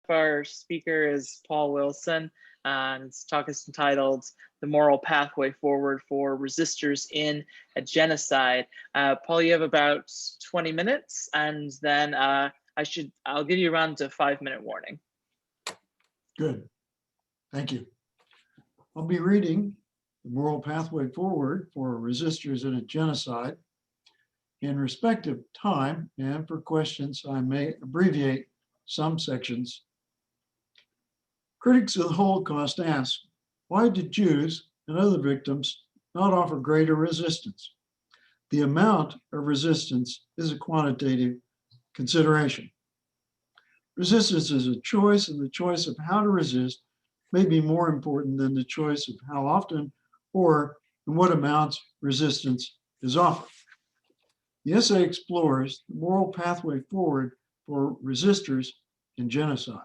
Our speaker is Paul Wilson, and his talk is entitled "The Moral Pathway Forward for Resistors in a Genocide." Paul, you have about 20 minutes, and then I'll give you around a 5-minute warning. Good. Thank you. I'll be reading The Moral Pathway Forward for Resistors in a Genocide. In respect of time and for questions, I may abbreviate some sections. Critics of the Holocaust ask, why did Jews and other victims not offer greater resistance? The amount of resistance is a quantitative consideration. Resistance is a choice, and the choice of how to resist may be more important than the choice of how often or in what amounts resistance is offered. The essay explores the moral pathway forward for resistors in genocide.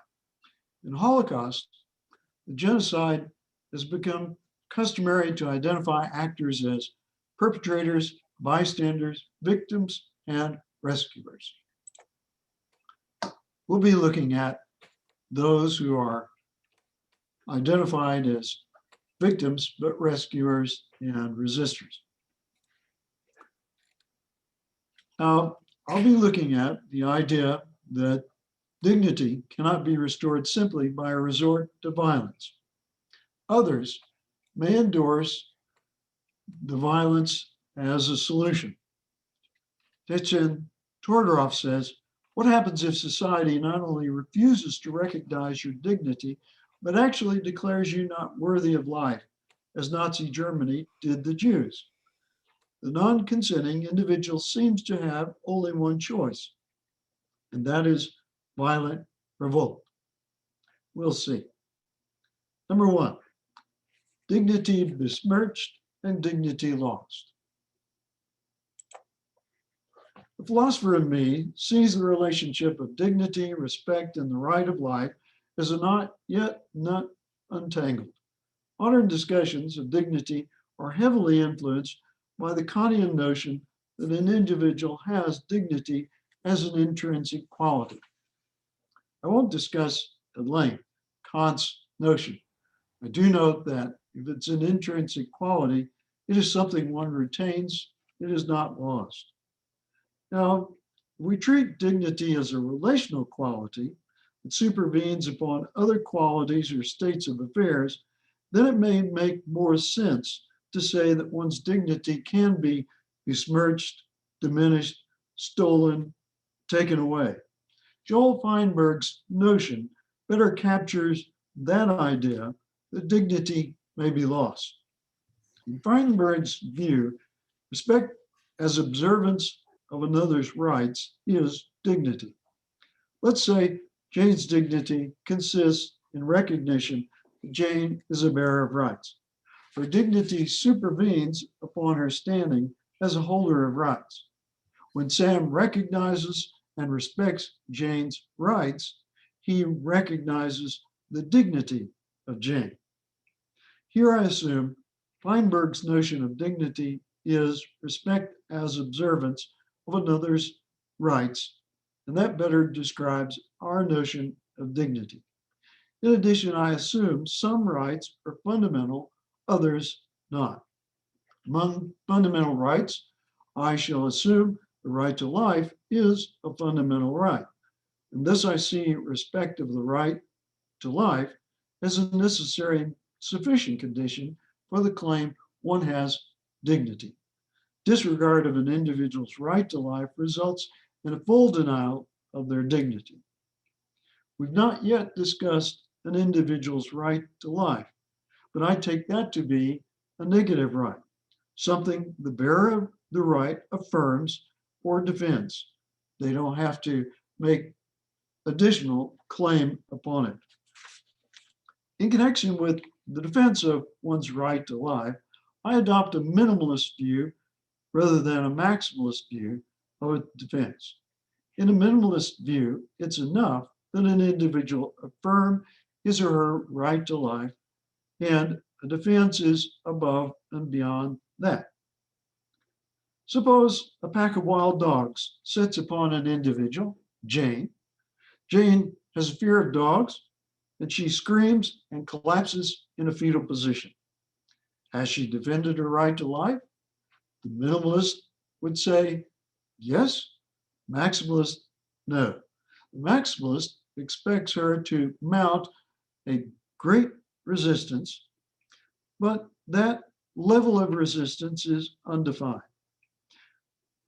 In the Holocaust, the genocide has become customary to identify actors as perpetrators, bystanders, victims, and rescuers. We'll be looking at those who are identified as victims, but rescuers and resistors. Now, I'll be looking at the idea that dignity cannot be restored simply by a resort to violence. Others may endorse the violence as a solution. Tetchen Tordorov says, what happens if society not only refuses to recognize your dignity, but actually declares you not worthy of life, as Nazi Germany did the Jews? The non-consenting individual seems to have only one choice, and that is violent revolt. We'll see. Number one, dignity besmirched and dignity lost. The philosopher in me sees the relationship of dignity, respect, and the right of life as a not untangled. Modern discussions of dignity are heavily influenced by the Kantian notion that an individual has dignity as an intrinsic quality. I won't discuss at length Kant's notion. I do note that if it's an intrinsic quality, it is something one retains, it is not lost. Now, if we treat dignity as a relational quality that supervenes upon other qualities or states of affairs, then it may make more sense to say that one's dignity can be besmirched, diminished, stolen, taken away. Joel Feinberg's notion better captures that idea that dignity may be lost. In Feinberg's view, respect as observance of another's rights is dignity. Let's say Jane's dignity consists in recognition that Jane is a bearer of rights. Her dignity supervenes upon her standing as a holder of rights. When Sam recognizes and respects Jane's rights, he recognizes the dignity of Jane. Here I assume Feinberg's notion of dignity is respect as observance of another's rights, and that better describes our notion of dignity. In addition, I assume some rights are fundamental, others not. Among fundamental rights, I shall assume the right to life is a fundamental right. And thus I see respect of the right to life as a necessary and sufficient condition for the claim one has dignity. Disregard of an individual's right to life results in a full denial of their dignity. We've not yet discussed an individual's right to life, but I take that to be a negative right, something the bearer of the right affirms or defends. They don't have to make additional claim upon it. In connection with the defense of one's right to life, I adopt a minimalist view rather than a maximalist view of a defense. In a minimalist view, it's enough that an individual affirm his or her right to life, and a defense is above and beyond that. Suppose a pack of wild dogs sets upon an individual, Jane. Jane has a fear of dogs, and she screams and collapses in a fetal position. Has she defended her right to life? The minimalist would say yes, maximalist no. The maximalist expects her to mount a great resistance, but that level of resistance is undefined.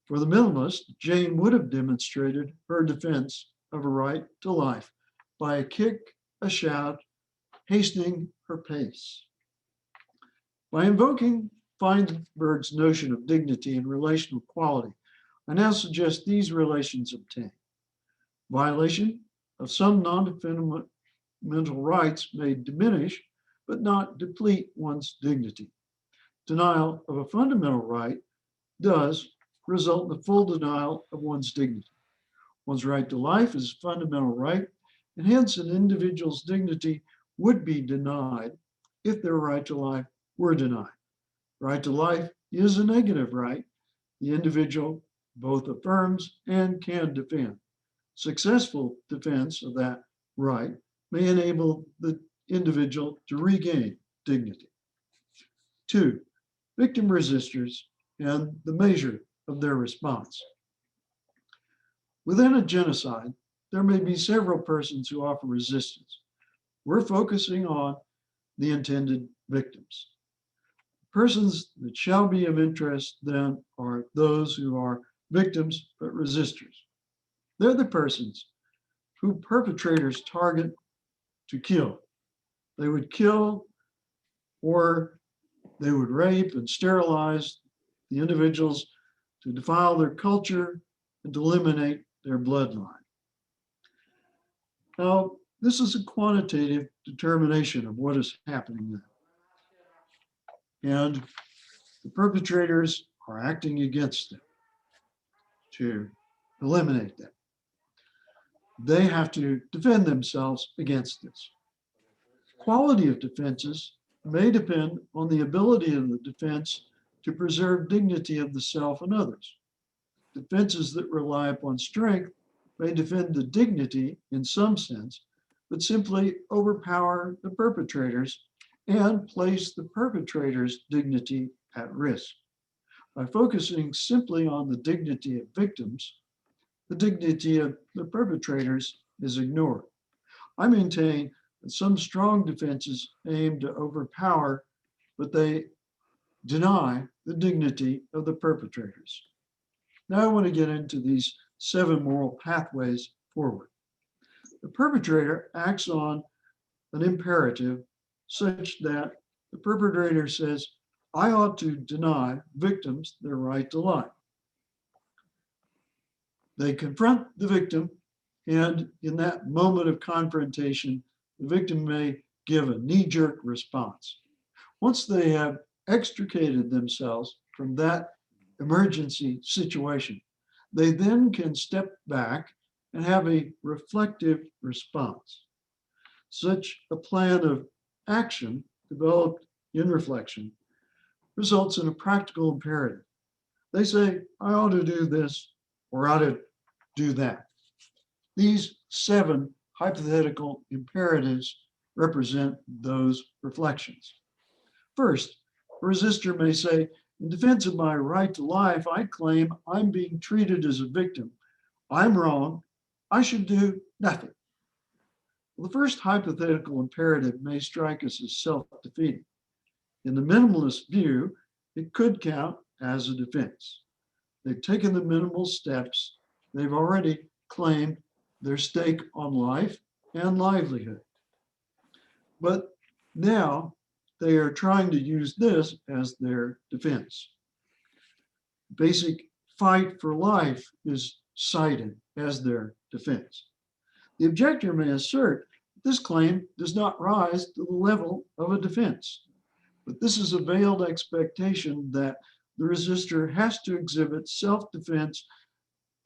For the minimalist, Jane would have demonstrated her defense of a right to life by a kick, a shout, hastening her pace. By invoking Feinberg's notion of dignity and relational quality, I now suggest these relations obtain. Violation of some non-fundamental rights may diminish, but not deplete one's dignity. Denial of a fundamental right does result in the full denial of one's dignity. One's right to life is a fundamental right, and hence an individual's dignity would be denied if their right to life were denied. Right to life is a negative right. The individual both affirms and can defend. Successful defense of that right may enable the individual to regain dignity. 2, victim resistors and the measure of their response. Within a genocide, there may be several persons who offer resistance. We're focusing on the intended victims. Persons that shall be of interest then are those who are victims but resistors. They're the persons who perpetrators target to kill. They would kill, or they would rape and sterilize the individuals to defile their culture and to eliminate their bloodline. Now, this is a quantitative determination of what is happening there. And the perpetrators are acting against them to eliminate them. They have to defend themselves against this. Quality of defenses may depend on the ability of the defense to preserve dignity of the self and others. Defenses that rely upon strength may defend the dignity in some sense, but simply overpower the perpetrators and place the perpetrator's dignity at risk. By focusing simply on the dignity of victims, the dignity of the perpetrators is ignored. I maintain that some strong defenses aim to overpower, but they deny the dignity of the perpetrators. Now I want to get into these 7 moral pathways forward. The perpetrator acts on an imperative such that the perpetrator says, I ought to deny victims their right to life. They confront the victim, and in that moment of confrontation, the victim may give a knee-jerk response. Once they have extricated themselves from that emergency situation, they then can step back and have a reflective response. Such a plan of action developed in reflection results in a practical imperative. They say, I ought to do this or ought to do that. These 7 hypothetical imperatives represent those reflections. First, a resistor may say, in defense of my right to life, I claim I'm being treated as a victim. I'm wrong. I should do nothing. Well, the first hypothetical imperative may strike us as self-defeating. In the minimalist view, it could count as a defense. They've taken the minimal steps. They've already claimed their stake on life and livelihood. But now they are trying to use this as their defense. Basic fight for life is cited as their defense. The objector may assert this claim does not rise to the level of a defense, but this is a veiled expectation that the resistor has to exhibit self-defense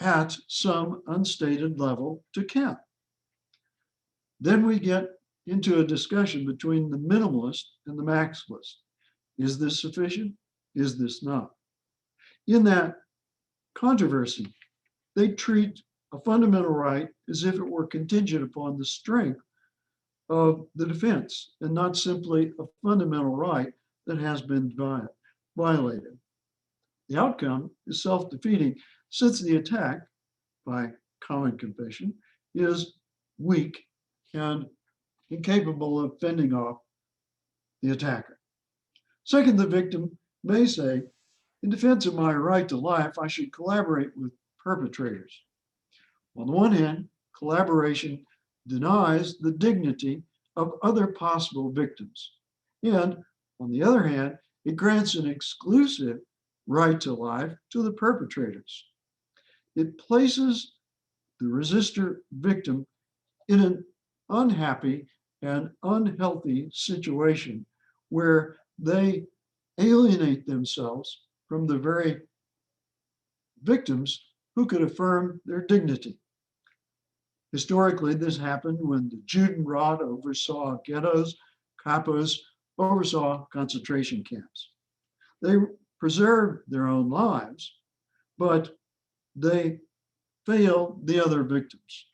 at some unstated level to count. Then we get into a discussion between the minimalist and the maximalist. Is this sufficient? Is this not? In that controversy, they treat a fundamental right as if it were contingent upon the strength of the defense and not simply a fundamental right that has been violated. The outcome is self-defeating since the attack, by common confession, is weak and incapable of fending off the attacker. Second, the victim may say, in defense of my right to life, I should collaborate with perpetrators. On the one hand, collaboration denies the dignity of other possible victims. And on the other hand, it grants an exclusive right to life to the perpetrators. It places the resistor victim in an unhappy and unhealthy situation where they alienate themselves from the very victims who could affirm their dignity. Historically, this happened when the Judenrat oversaw ghettos, capos oversaw concentration camps. They preserved their own lives, but they failed the other victims.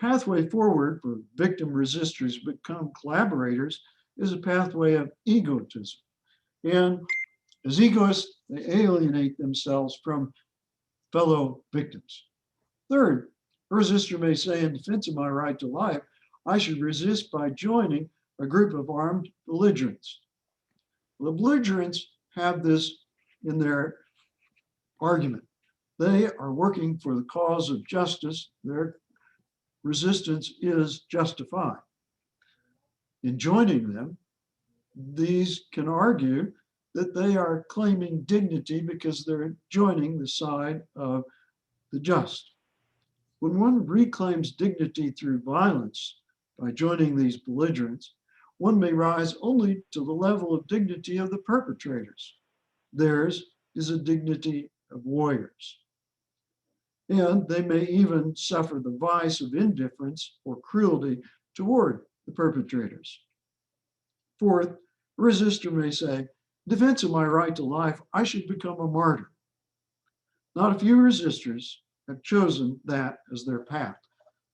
Pathway forward for victim resistors to become collaborators is a pathway of egotism. And as egoists, they alienate themselves from fellow victims. Third, a resistor may say, in defense of my right to life, I should resist by joining a group of armed belligerents. The belligerents have this in their argument. They are working for the cause of justice. Their resistance is justified. In joining them, these can argue that they are claiming dignity because they're joining the side of the just. When one reclaims dignity through violence by joining these belligerents, one may rise only to the level of dignity of the perpetrators. Theirs is a dignity of warriors. And they may even suffer the vice of indifference or cruelty toward the perpetrators. Fourth, a resistor may say, in defense of my right to life, I should become a martyr. Not a few resistors have chosen that as their path.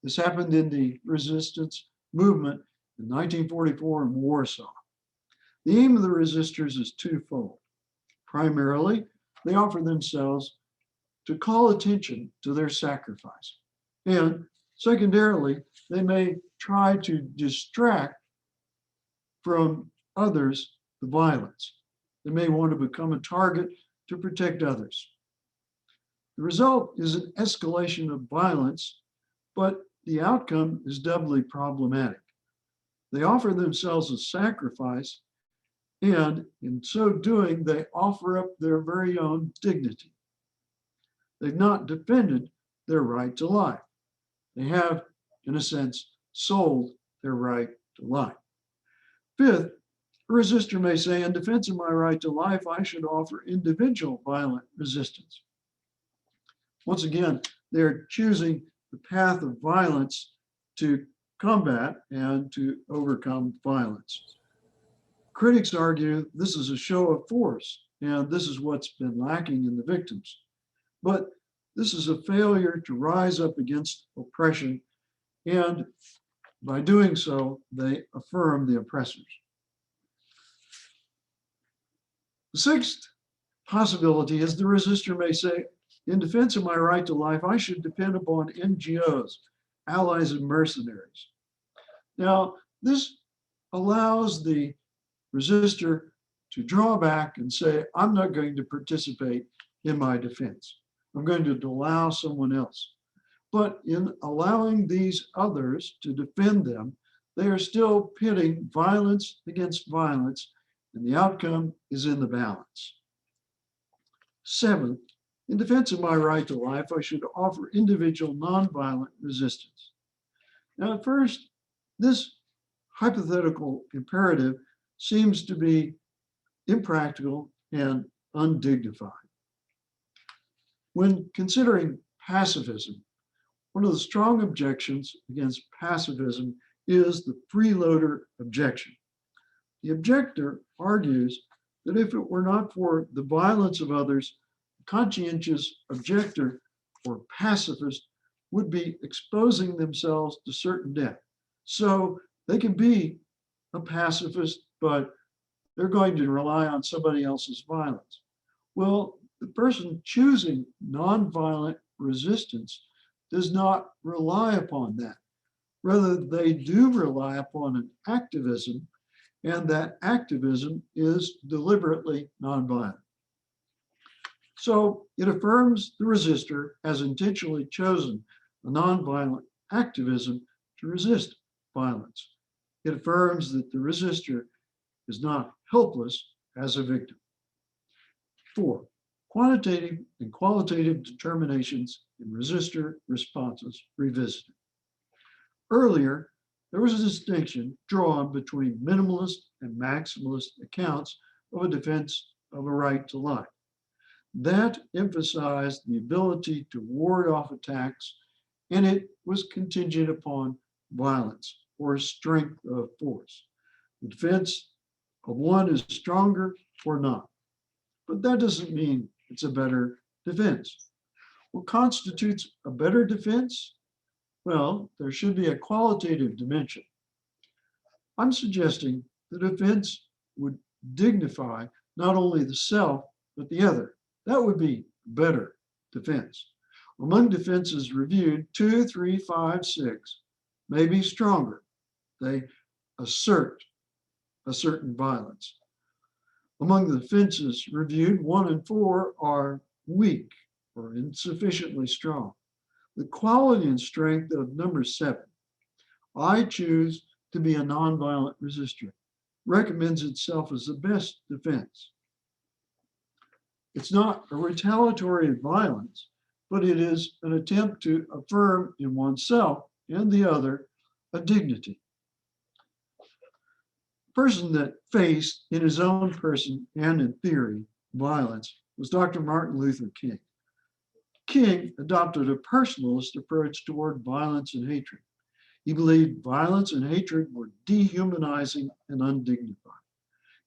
This happened in the resistance movement in 1944 in Warsaw. The aim of the resistors is twofold. Primarily, they offer themselves to call attention to their sacrifice. And secondarily, they may try to distract from others the violence. They may want to become a target to protect others. The result is an escalation of violence, but the outcome is doubly problematic. They offer themselves a sacrifice, and in so doing, they offer up their very own dignity. They've not defended their right to life. They have, in a sense, sold their right to life. Fifth, a resistor may say, in defense of my right to life, I should offer individual violent resistance. Once again, they're choosing the path of violence to combat and to overcome violence. Critics argue this is a show of force, and this is what's been lacking in the victims. But this is a failure to rise up against oppression, and by doing so, they affirm the oppressors. The sixth possibility is the resistor may say, in defense of my right to life, I should depend upon NGOs, allies and mercenaries. Now, this allows the resistor to draw back and say, I'm not going to participate in my defense. I'm going to allow someone else. But in allowing these others to defend them, they are still pitting violence against violence, and the outcome is in the balance. Seventh, in defense of my right to life, I should offer individual nonviolent resistance. Now, at first, this hypothetical imperative seems to be impractical and undignified. When considering pacifism, one of the strong objections against pacifism is the freeloader objection. The objector argues that if it were not for the violence of others, the conscientious objector or pacifist would be exposing themselves to certain death. So they can be a pacifist, but they're going to rely on somebody else's violence. Well, the person choosing nonviolent resistance does not rely upon that. Rather, they do rely upon an activism, and that activism is deliberately nonviolent. So it affirms the resistor has intentionally chosen a nonviolent activism to resist violence. It affirms that the resistor is not helpless as a victim. 4, quantitative and qualitative determinations in resistor responses revisited. Earlier, there was a distinction drawn between minimalist and maximalist accounts of a defense of a right to life. That emphasized the ability to ward off attacks, and it was contingent upon violence or strength of force. The defense of one is stronger or not, but that doesn't mean it's a better defense. What constitutes a better defense? Well, there should be a qualitative dimension. I'm suggesting the defense would dignify not only the self, but the other. That would be better defense. Among defenses reviewed, 2, 3, 5, 6 may be stronger. They assert a certain violence. Among the defenses reviewed, 1 and 4 are weak or insufficiently strong. The quality and strength of number 7, I choose to be a nonviolent resistor, recommends itself as the best defense. It's not a retaliatory violence, but it is an attempt to affirm in oneself and the other a dignity. The person that faced in his own person and in theory violence was Dr. Martin Luther King. King adopted a personalist approach toward violence and hatred. He believed violence and hatred were dehumanizing and undignified.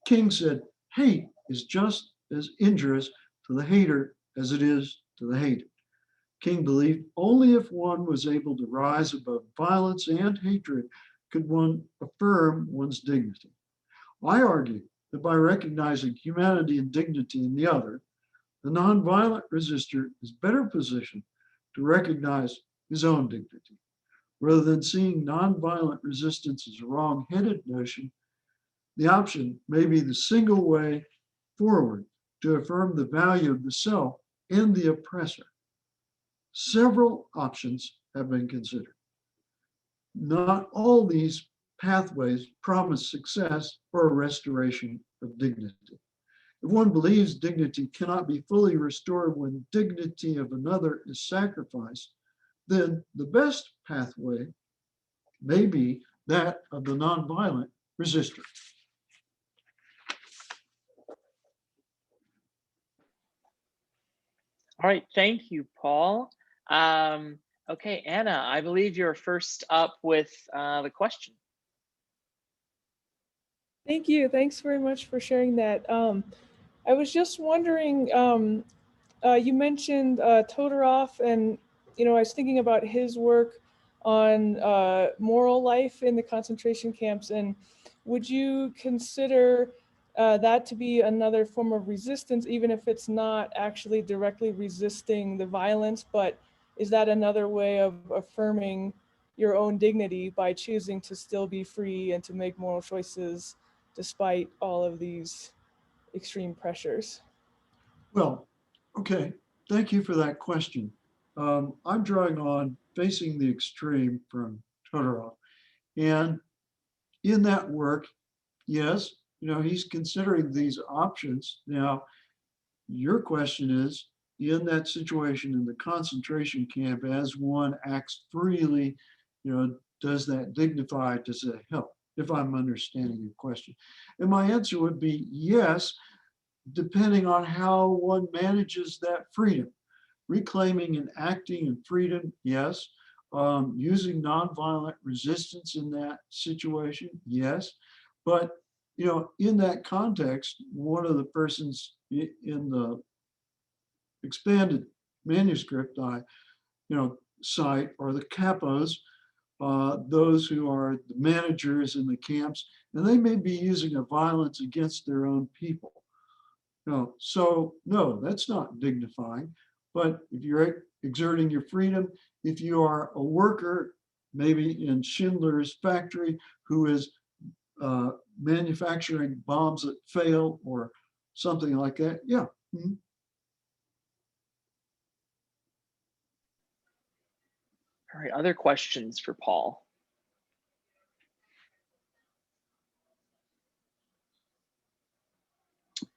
King said, hate is just as injurious to the hater as it is to the hated. King believed only if one was able to rise above violence and hatred could one affirm one's dignity. I argue that by recognizing humanity and dignity in the other, the nonviolent resistor is better positioned to recognize his own dignity. Rather than seeing nonviolent resistance as a wrong-headed notion, the option may be the single way forward to affirm the value of the self and the oppressor. Several options have been considered. Not all these pathways promise success or a restoration of dignity. If one believes dignity cannot be fully restored when dignity of another is sacrificed, then the best pathway may be that of the nonviolent resistor. All right, thank you, Paul. Okay, Anna, I believe you're first up with the question. Thank you. Thanks very much for sharing that. I was just wondering, you mentioned Todorov, and I was thinking about his work on moral life in the concentration camps, and would you consider that to be another form of resistance, even if it's not actually directly resisting the violence, but is that another way of affirming your own dignity by choosing to still be free and to make moral choices despite all of these extreme pressures? Well, okay, thank you for that question. I'm drawing on Facing the Extreme from Todorov. And in that work, yes, he's considering these options. Now, your question is, in that situation in the concentration camp, as one acts freely, does that dignify, does it help? If I'm understanding your question. And my answer would be yes, depending on how one manages that freedom. Reclaiming and acting in freedom, yes. Using nonviolent resistance in that situation, yes. But in that context, one of the persons in the expanded manuscript, I site are the capos, those who are the managers in the camps, and they may be using a violence against their own people. No, so no, that's not dignifying. But if you're exerting your freedom, if you are a worker, maybe in Schindler's factory, who is manufacturing bombs that fail or something like that, yeah. Mhm. All right, other questions for Paul?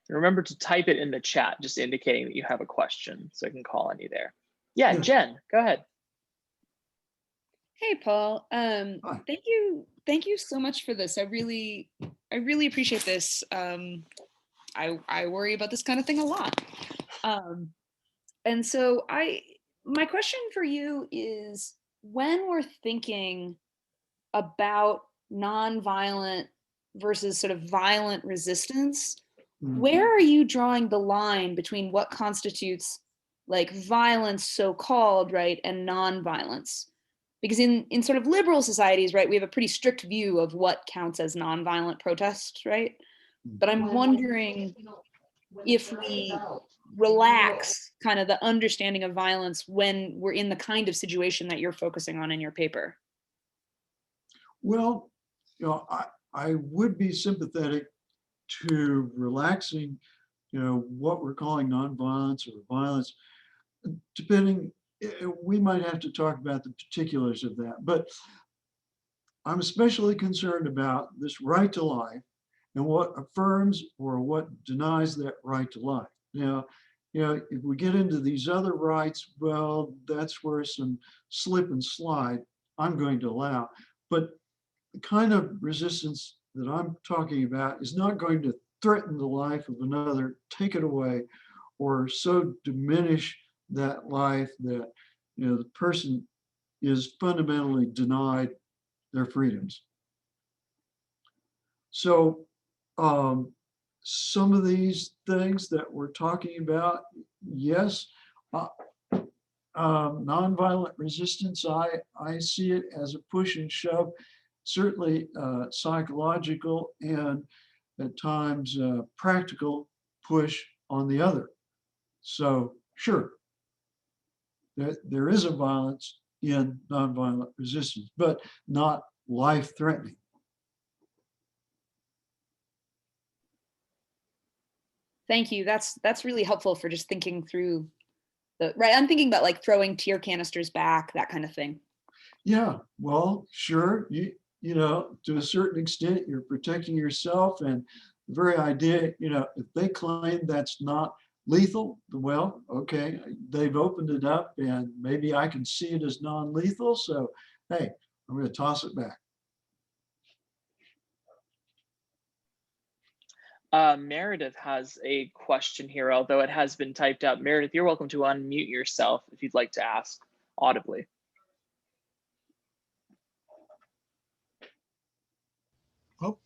Remember to type it in the chat, just indicating that you have a question so I can call on you there. Yeah, Yes. Jen, go ahead. Hey, Paul. Hi. Thank you so much for this. I really appreciate this. I worry about this kind of thing a lot. And so my question for you is, when we're thinking about nonviolent versus sort of violent resistance, where are you drawing the line between what constitutes like violence, so-called, right, and nonviolence? Because in sort of liberal societies, right, we have a pretty strict view of what counts as nonviolent protest, right? But I'm wondering if we relax kind of the understanding of violence when we're in the kind of situation that you're focusing on in your paper. Well, I would be sympathetic to relaxing, what we're calling nonviolence or violence, depending, we might have to talk about the particulars of that, but I'm especially concerned about this right to life and what affirms or what denies that right to life. Now, if we get into these other rights, well, that's where some slip and slide I'm going to allow. But the kind of resistance that I'm talking about is not going to threaten the life of another, take it away, or so diminish that life that the person is fundamentally denied their freedoms. So some of these things that we're talking about, yes, nonviolent resistance, I see it as a push and shove, certainly psychological and at times practical push on the other. So sure, there is a violence in nonviolent resistance, but not life-threatening. Thank you. That's really helpful for just thinking through right. I'm thinking about like throwing tear canisters back, that kind of thing. Yeah, well, sure. You know, to a certain extent, you're protecting yourself, and the very idea, if they claim that's not lethal, well, okay, they've opened it up, and maybe I can see it as non-lethal. So, hey, I'm going to toss it back. Meredith has a question here, although it has been typed out. Meredith, you're welcome to unmute yourself if you'd like to ask audibly. Oh,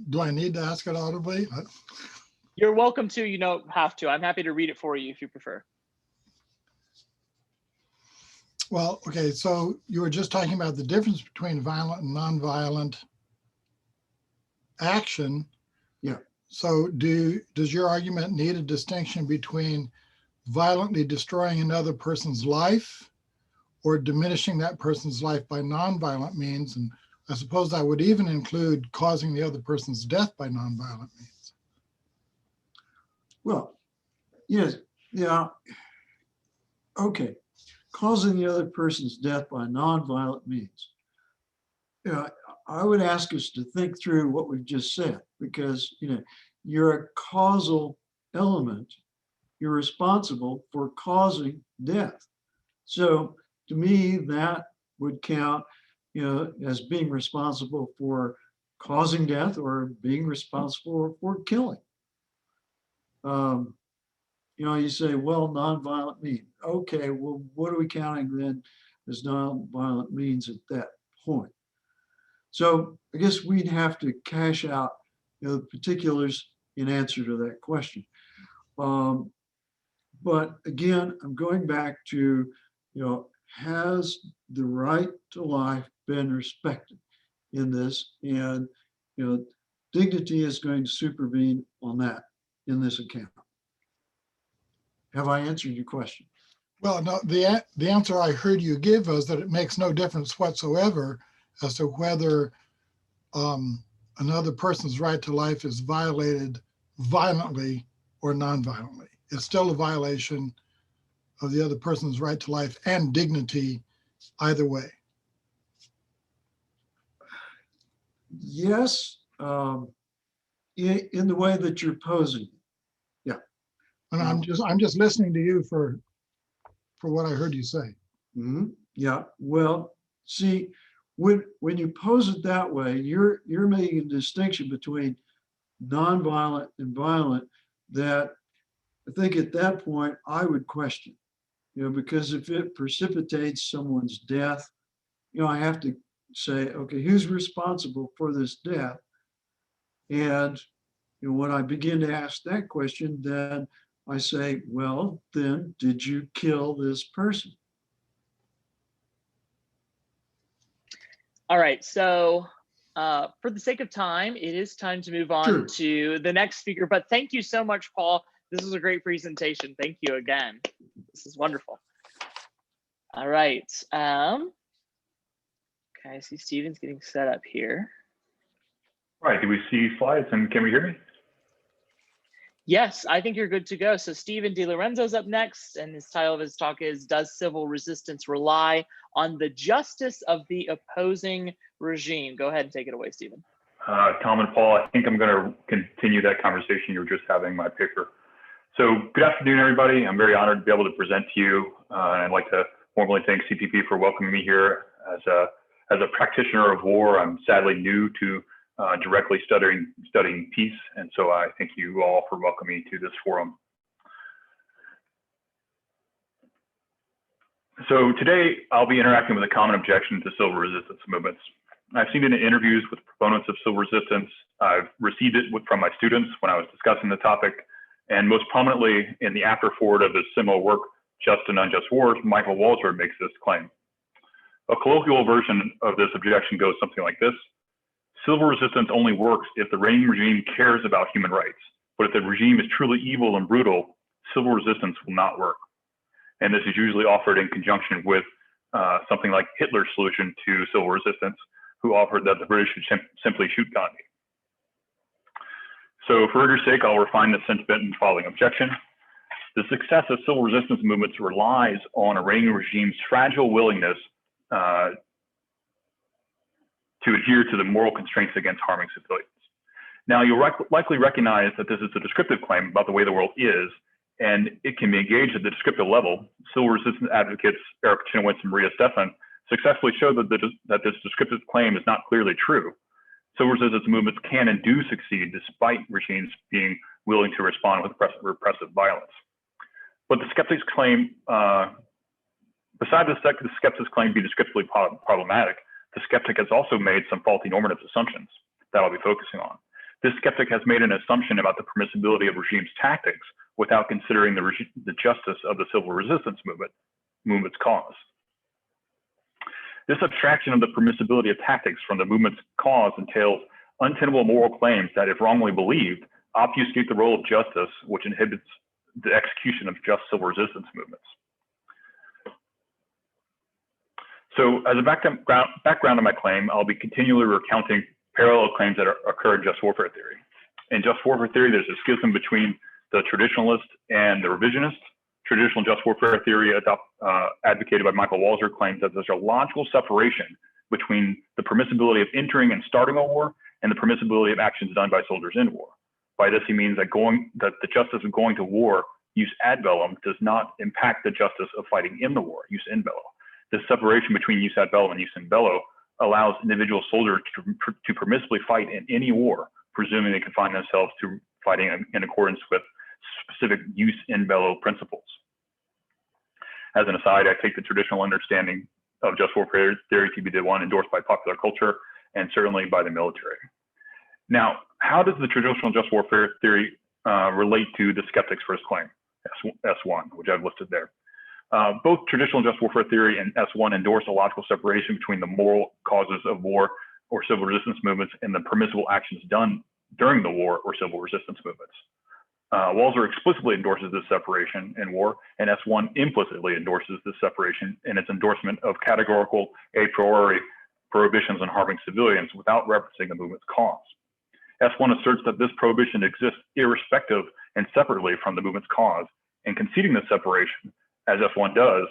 do I need to ask it audibly? You're welcome to, you don't have to. I'm happy to read it for you if you prefer. Well, okay, so you were just talking about the difference between violent and nonviolent action. Yeah. So does your argument need a distinction between violently destroying another person's life or diminishing that person's life by nonviolent means? And I suppose that would even include causing the other person's death by nonviolent means. Well, yes, yeah, okay. Causing the other person's death by nonviolent means. I would ask us to think through what we've just said, because you're a causal element. You're responsible for causing death. So to me, that would count, as being responsible for causing death or being responsible for killing. You say, well, nonviolent means. Okay, well, what are we counting then as nonviolent means at that point? So I guess we'd have to cash out the particulars in answer to that question. But again, I'm going back to, has the right to life been respected in this? And, dignity is going to supervene on that in this account. Have I answered your question? Well, no, the answer I heard you give was that it makes no difference whatsoever as to whether another person's right to life is violated violently or non-violently. It's still a violation of the other person's right to life and dignity either way. Yes, in the way that you're posing. Yeah. And I'm just listening to you for what I heard you say. Mm-hmm. Yeah. Well, see, when you pose it that way, you're making a distinction between nonviolent and violent that I think at that point I would question, because if it precipitates someone's death, I have to say, okay, who's responsible for this death? And when I begin to ask that question, then I say, well, then did you kill this person? All right, so for the sake of time, it is time to move on to the next speaker, but thank you so much, Paul. This was a great presentation. Thank you again. This is wonderful. All right. Okay, I see Steven's getting set up here. All right, do we see slides and can we hear me? Yes, I think you're good to go. So Steven DiLorenzo's up next, and his title of his talk is Does Civil Resistance Rely on the Justice of the Opposing Regime? Go ahead and take it away, Steven. Tom and Paul, I think I'm going to continue that conversation you were just having, my paper. So good afternoon, everybody. I'm very honored to be able to present to you. And I'd like to formally thank CPP for welcoming me here. As a practitioner of war, I'm sadly new to directly studying peace. And so I thank you all for welcoming me to this forum. So today I'll be interacting with a common objection to civil resistance movements. I've seen it in interviews with proponents of civil resistance. I've received it from my students when I was discussing the topic, and most prominently in the after forward of his similar work, Just and Unjust Wars, Michael Walzer makes this claim. A colloquial version of this objection goes something like this. Civil resistance only works if the reigning regime cares about human rights, but if the regime is truly evil and brutal, civil resistance will not work. And this is usually offered in conjunction with something like Hitler's solution to civil resistance, who offered that the British should simply shoot Gandhi. So for order's sake, I'll refine this sentiment in the following objection. The success of civil resistance movements relies on a reigning regime's fragile willingness to adhere to the moral constraints against harming civilians. Now, you'll likely recognize that this is a descriptive claim about the way the world is, and it can be engaged at the descriptive level. Civil resistance advocates Eric Chenoweth and Maria Stephan successfully show that this descriptive claim is not clearly true. Civil resistance movements can and do succeed despite regimes being willing to respond with repressive violence. But the skeptic's claim, besides the skeptic's claim be descriptively problematic, the skeptic has also made some faulty normative assumptions that I'll be focusing on. This skeptic has made an assumption about the permissibility of regime's tactics without considering the justice of the civil resistance movement's cause. This abstraction of the permissibility of tactics from the movement's cause entails untenable moral claims that, if wrongly believed, obfuscate the role of justice, which inhibits the execution of just civil resistance movements. So as a background of my claim, I'll be continually recounting parallel claims that occur in just warfare theory. In just warfare theory, there's a schism between the traditionalist and the revisionist. Traditional just warfare theory advocated by Michael Walzer claims that there's a logical separation between the permissibility of entering and starting a war and the permissibility of actions done by soldiers in war. By this, he means that the justice of going to war, use ad bellum, does not impact the justice of fighting in the war, use in bello. This separation between use ad bellum and use in bello allows individual soldiers to permissibly fight in any war, presuming they confine themselves to fighting in accordance with specific use in bello principles. As an aside, I take the traditional understanding of just warfare theory to be the one endorsed by popular culture and certainly by the military. Now, how does the traditional just warfare theory relate to the skeptic's first claim, S1, which I've listed there? Both traditional just warfare theory and S1 endorse a logical separation between the moral causes of war or civil resistance movements and the permissible actions done during the war or civil resistance movements. Walzer explicitly endorses this separation in war, and S1 implicitly endorses this separation in its endorsement of categorical a priori prohibitions on harming civilians without referencing the movement's cause. S1 asserts that this prohibition exists irrespective and separately from the movement's cause, and conceding this separation, as S1 does,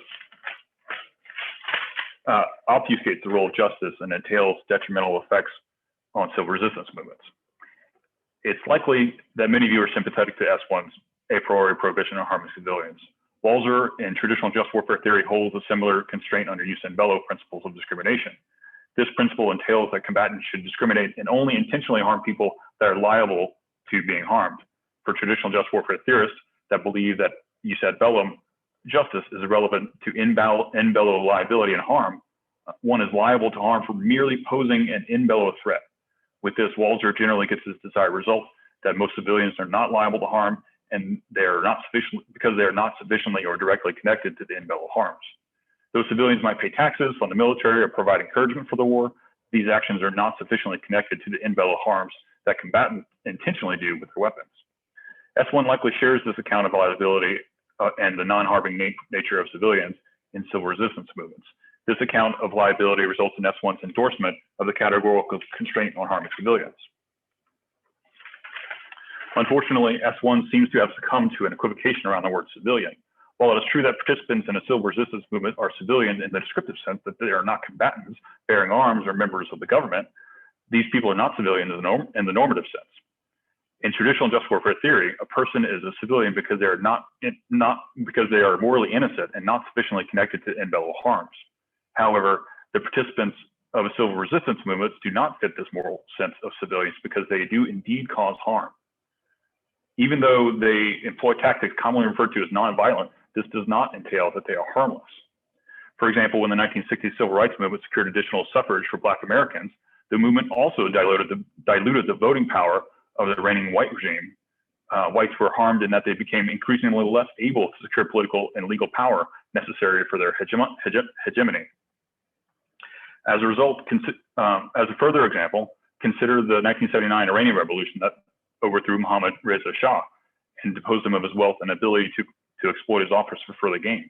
obfuscates the role of justice and entails detrimental effects on civil resistance movements. It's likely that many of you are sympathetic to S1's a priori prohibition on harming civilians. Walzer, in traditional just warfare theory, holds a similar constraint under jus in bello principles of discrimination. This principle entails that combatants should discriminate and only intentionally harm people that are liable to being harmed. For traditional just warfare theorists that believe that jus ad bellum justice is irrelevant to in bello liability and harm, one is liable to harm for merely posing an in bello threat. With this, Walzer generally gets his desired result that most civilians are not liable to harm, and they are not sufficient because they are not sufficiently or directly connected to the in bello harms. Though civilians might pay taxes, fund the military, or provide encouragement for the war, these actions are not sufficiently connected to the in bello harms that combatants intentionally do with their weapons. S1 likely shares this account of liability and the non-harming nature of civilians in civil resistance movements. This account of liability results in S1's endorsement of the categorical constraint on harming civilians. Unfortunately, S1 seems to have succumbed to an equivocation around the word civilian. While it is true that participants in a civil resistance movement are civilians in the descriptive sense that they are not combatants bearing arms or members of the government, these people are not civilians in the normative sense. In traditional just warfare theory, a person is a civilian because they are not because they are morally innocent and not sufficiently connected to in bello harms. However, the participants of a civil resistance movement do not fit this moral sense of civilians because they do indeed cause harm. Even though they employ tactics commonly referred to as nonviolent, this does not entail that they are harmless. For example, when the 1960s civil rights movement secured additional suffrage for Black Americans, the movement also diluted the voting power of the reigning white regime. Whites were harmed in that they became increasingly less able to secure political and legal power necessary for their hegemony. As a result, as a further example, consider the 1979 Iranian Revolution that overthrew Mohammad Reza Shah and deposed him of his wealth and ability to exploit his office for further gain.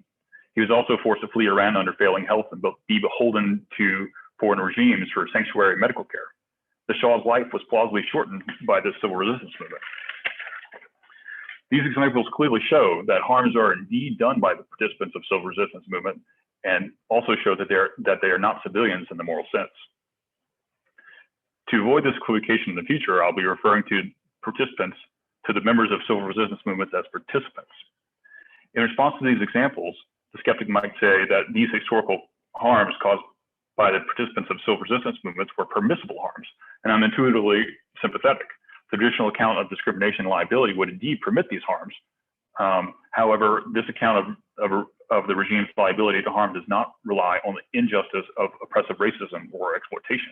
He was also forced to flee Iran under failing health and be beholden to foreign regimes for sanctuary medical care. The Shah's life was plausibly shortened by the civil resistance movement. These examples clearly show that harms are indeed done by the participants of civil resistance movement, and also show that they are not civilians in the moral sense. To avoid this equivocation in the future, I'll be referring to participants, to the members of civil resistance movements as participants. In response to these examples, the skeptic might say that these historical harms caused by the participants of civil resistance movements were permissible harms, and I'm intuitively sympathetic. The traditional account of discrimination and liability would indeed permit these harms. However, this account of the regime's liability to harm does not rely on the injustice of oppressive racism or exploitation.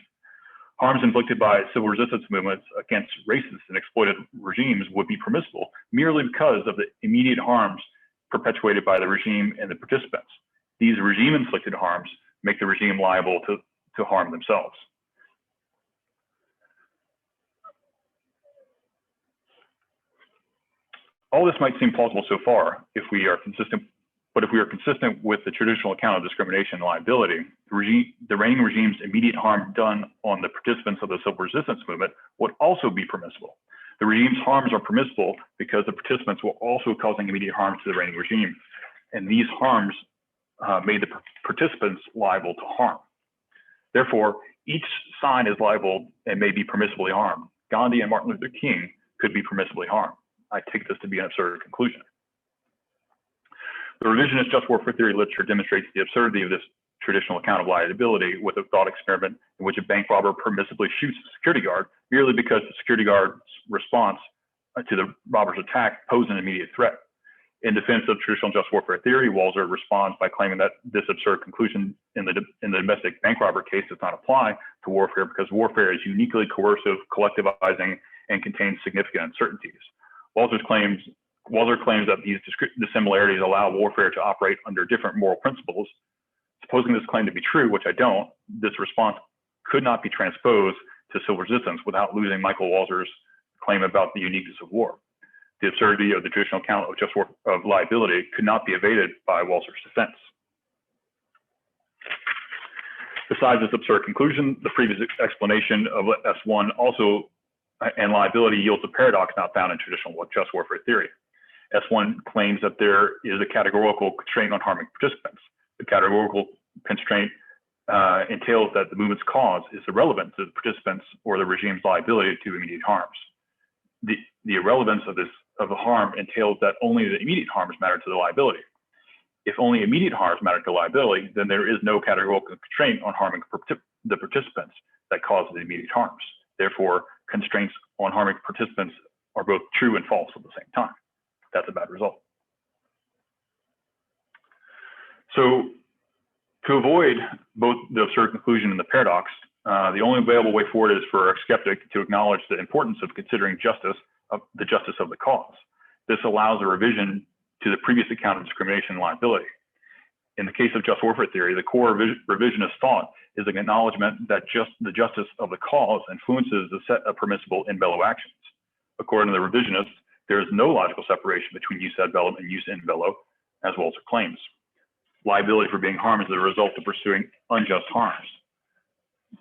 Harms inflicted by civil resistance movements against racist and exploited regimes would be permissible merely because of the immediate harms perpetuated by the regime and the participants. These regime-inflicted harms make the regime liable to harm themselves. All this might seem plausible so far if we are consistent, but if we are consistent with the traditional account of discrimination and liability, the reigning regime's immediate harm done on the participants of the civil resistance movement would also be permissible. The regime's harms are permissible because the participants were also causing immediate harm to the reigning regime, and these harms made the participants liable to harm. Therefore, each side is liable and may be permissibly harmed. Gandhi and Martin Luther King could be permissibly harmed. I take this to be an absurd conclusion. The revisionist just warfare theory literature demonstrates the absurdity of this traditional account of liability with a thought experiment in which a bank robber permissibly shoots a security guard merely because the security guard's response to the robber's attack posed an immediate threat. In defense of traditional just warfare theory, Walzer responds by claiming that this absurd conclusion in the domestic bank robber case does not apply to warfare because warfare is uniquely coercive, collectivizing, and contains significant uncertainties. Walzer's claims, Walzer claims that these dissimilarities allow warfare to operate under different moral principles. Supposing this claim to be true, which I don't, this response could not be transposed to civil resistance without losing Michael Walzer's claim about the uniqueness of war. The absurdity of the traditional account of just war of liability could not be evaded by Walzer's defense. Besides this absurd conclusion, the previous explanation of S1 also and liability yields a paradox not found in traditional just warfare theory. S1 claims that there is a categorical constraint on harming participants. The categorical constraint entails that the movement's cause is irrelevant to the participants or the regime's liability to immediate harms. The irrelevance of the harm entails that only the immediate harms matter to the liability. If only immediate harms matter to liability, then there is no categorical constraint on harming the participants that cause the immediate harms. Therefore, constraints on harming participants are both true and false at the same time. That's a bad result. So to avoid both the absurd conclusion and the paradox, the only available way forward is for a skeptic to acknowledge the importance of considering the justice of the cause. This allows a revision to the previous account of discrimination and liability. In the case of just warfare theory, the core revisionist thought is an acknowledgement that the justice of the cause influences the set of permissible in bello actions. According to the revisionists, there is no logical separation between jus ad bellum and jus in bello, as Walzer claims. Liability for being harmed is the result of pursuing unjust harms.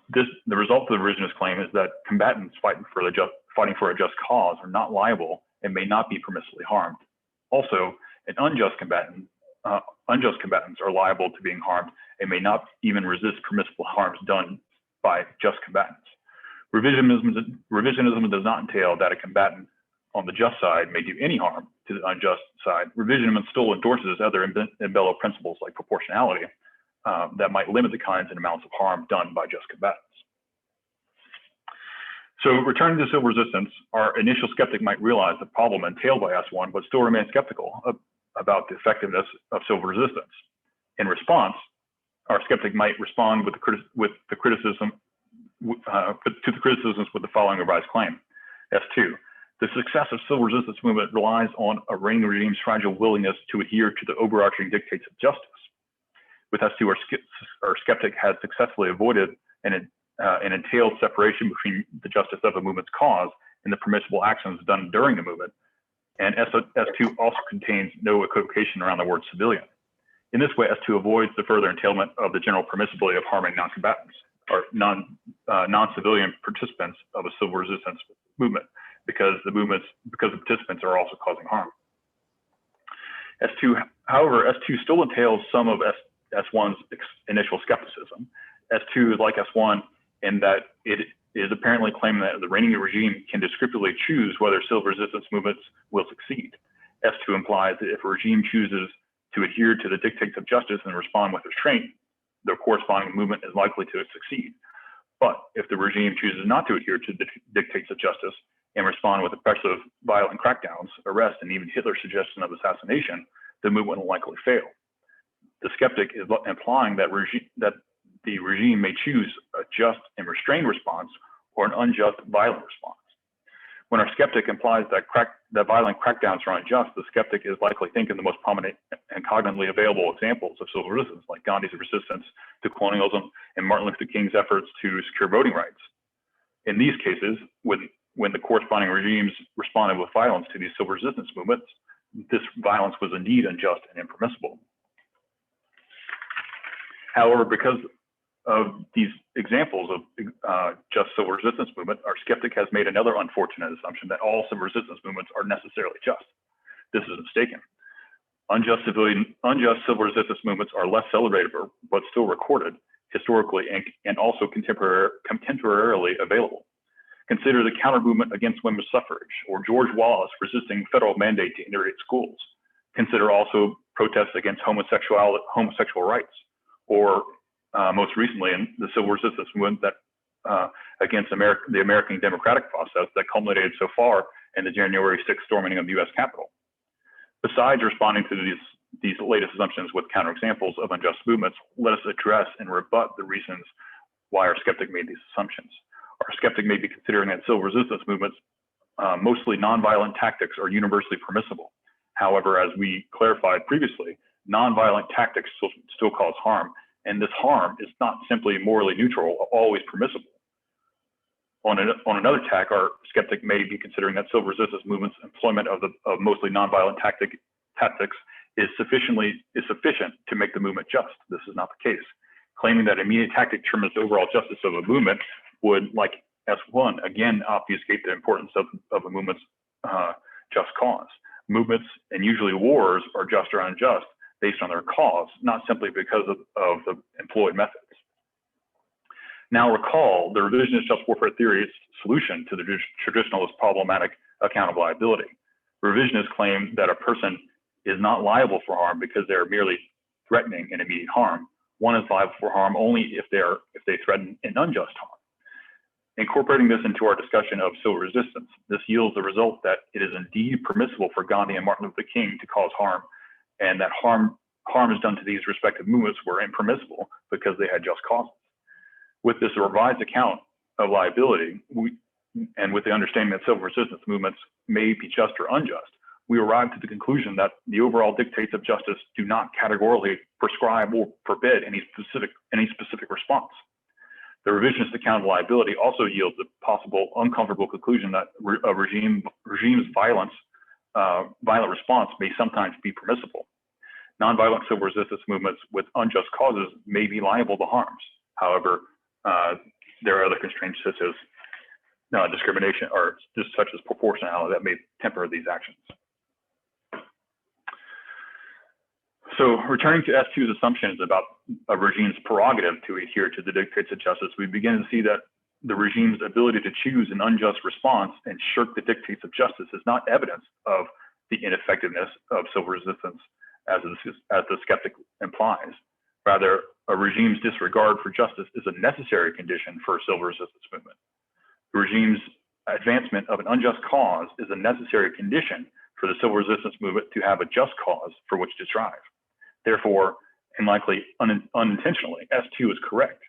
The result of the revisionist claim is that combatants fighting for a just cause are not liable and may not be permissibly harmed. Also, unjust combatants are liable to being harmed and may not even resist permissible harms done by just combatants. Revisionism does not entail that a combatant on the just side may do any harm to the unjust side. Revisionism still endorses other in bello principles like proportionality that might limit the kinds and amounts of harm done by just combatants. So returning to civil resistance, our initial skeptic might realize the problem entailed by S1, but still remain skeptical about the effectiveness of civil resistance. In response, our skeptic might respond to the criticisms with the following revised claim. S2, the success of civil resistance movement relies on a reigning regime's fragile willingness to adhere to the overarching dictates of justice. With S2, our skeptic has successfully avoided an entailed separation between the justice of the movement's cause and the permissible actions done during the movement. And S2 also contains no equivocation around the word civilian. In this way, S2 avoids the further entailment of the general permissibility of harming non-combatants or non-civilian participants of a civil resistance movement because the participants are also causing harm. However, S2 still entails some of S1's initial skepticism. S2 is like S1 in that it is apparently claiming that the reigning regime can descriptively choose whether civil resistance movements will succeed. S2 implies that if a regime chooses to adhere to the dictates of justice and respond with restraint, the corresponding movement is likely to succeed. But if the regime chooses not to adhere to the dictates of justice and respond with oppressive, violent crackdowns, arrest, and even Hitler's suggestion of assassination, the movement will likely fail. The skeptic is implying that the regime may choose a just and restrained response or an unjust, violent response. When our skeptic implies that violent crackdowns are unjust, the skeptic is likely thinking the most prominent and cognitively available examples of civil resistance, like Gandhi's resistance to colonialism and Martin Luther King's efforts to secure voting rights. In these cases, when the corresponding regimes responded with violence to these civil resistance movements, this violence was indeed unjust and impermissible. However, because of these examples of just civil resistance movement, our skeptic has made another unfortunate assumption that all civil resistance movements are necessarily just. This is mistaken. Unjust civil resistance movements are less celebrated, but still recorded historically and also contemporarily available. Consider the counter movement against women's suffrage, or George Wallace resisting federal mandate to integrate schools. Consider also protests against homosexual rights, or most recently in the civil resistance movement against the American democratic process that culminated so far in the January 6th storming of the U.S. Capitol. Besides responding to these latest assumptions with counterexamples of unjust movements, let us address and rebut the reasons why our skeptic made these assumptions. Our skeptic may be considering that civil resistance movements, mostly nonviolent tactics, are universally permissible. However, as we clarified previously, nonviolent tactics still cause harm, and this harm is not simply morally neutral or always permissible. On another tack, our skeptic may be considering that civil resistance movement's employment of mostly nonviolent tactics is sufficient to make the movement just. This is not the case. Claiming that immediate tactic determines the overall justice of a movement would, like S1, again obfuscate the importance of a movement's just cause. Movements, and usually wars, are just or unjust based on their cause, not simply because of the employed methods. Now recall, the revisionist just warfare theory's solution to the traditionalist problematic account of liability. Revisionists claim that a person is not liable for harm because they are merely threatening an immediate harm. One is liable for harm only if they threaten an unjust harm. Incorporating this into our discussion of civil resistance, this yields the result that it is indeed permissible for Gandhi and Martin Luther King to cause harm, and that harm is done to these respective movements were impermissible because they had just causes. With this revised account of liability, and with the understanding that civil resistance movements may be just or unjust, we arrived at the conclusion that the overall dictates of justice do not categorically prescribe or forbid any specific response. The revisionist account of liability also yields the possible uncomfortable conclusion that a regime's violent response may sometimes be permissible. Nonviolent civil resistance movements with unjust causes may be liable to harms. However, there are other constraints such as discrimination or just such as proportionality that may temper these actions. So returning to S2's assumptions about a regime's prerogative to adhere to the dictates of justice, we begin to see that the regime's ability to choose an unjust response and shirk the dictates of justice is not evidence of the ineffectiveness of civil resistance as the skeptic implies. Rather, a regime's disregard for justice is a necessary condition for a civil resistance movement. The regime's advancement of an unjust cause is a necessary condition for the civil resistance movement to have a just cause for which to strive. Therefore, and likely unintentionally, S2 is correct.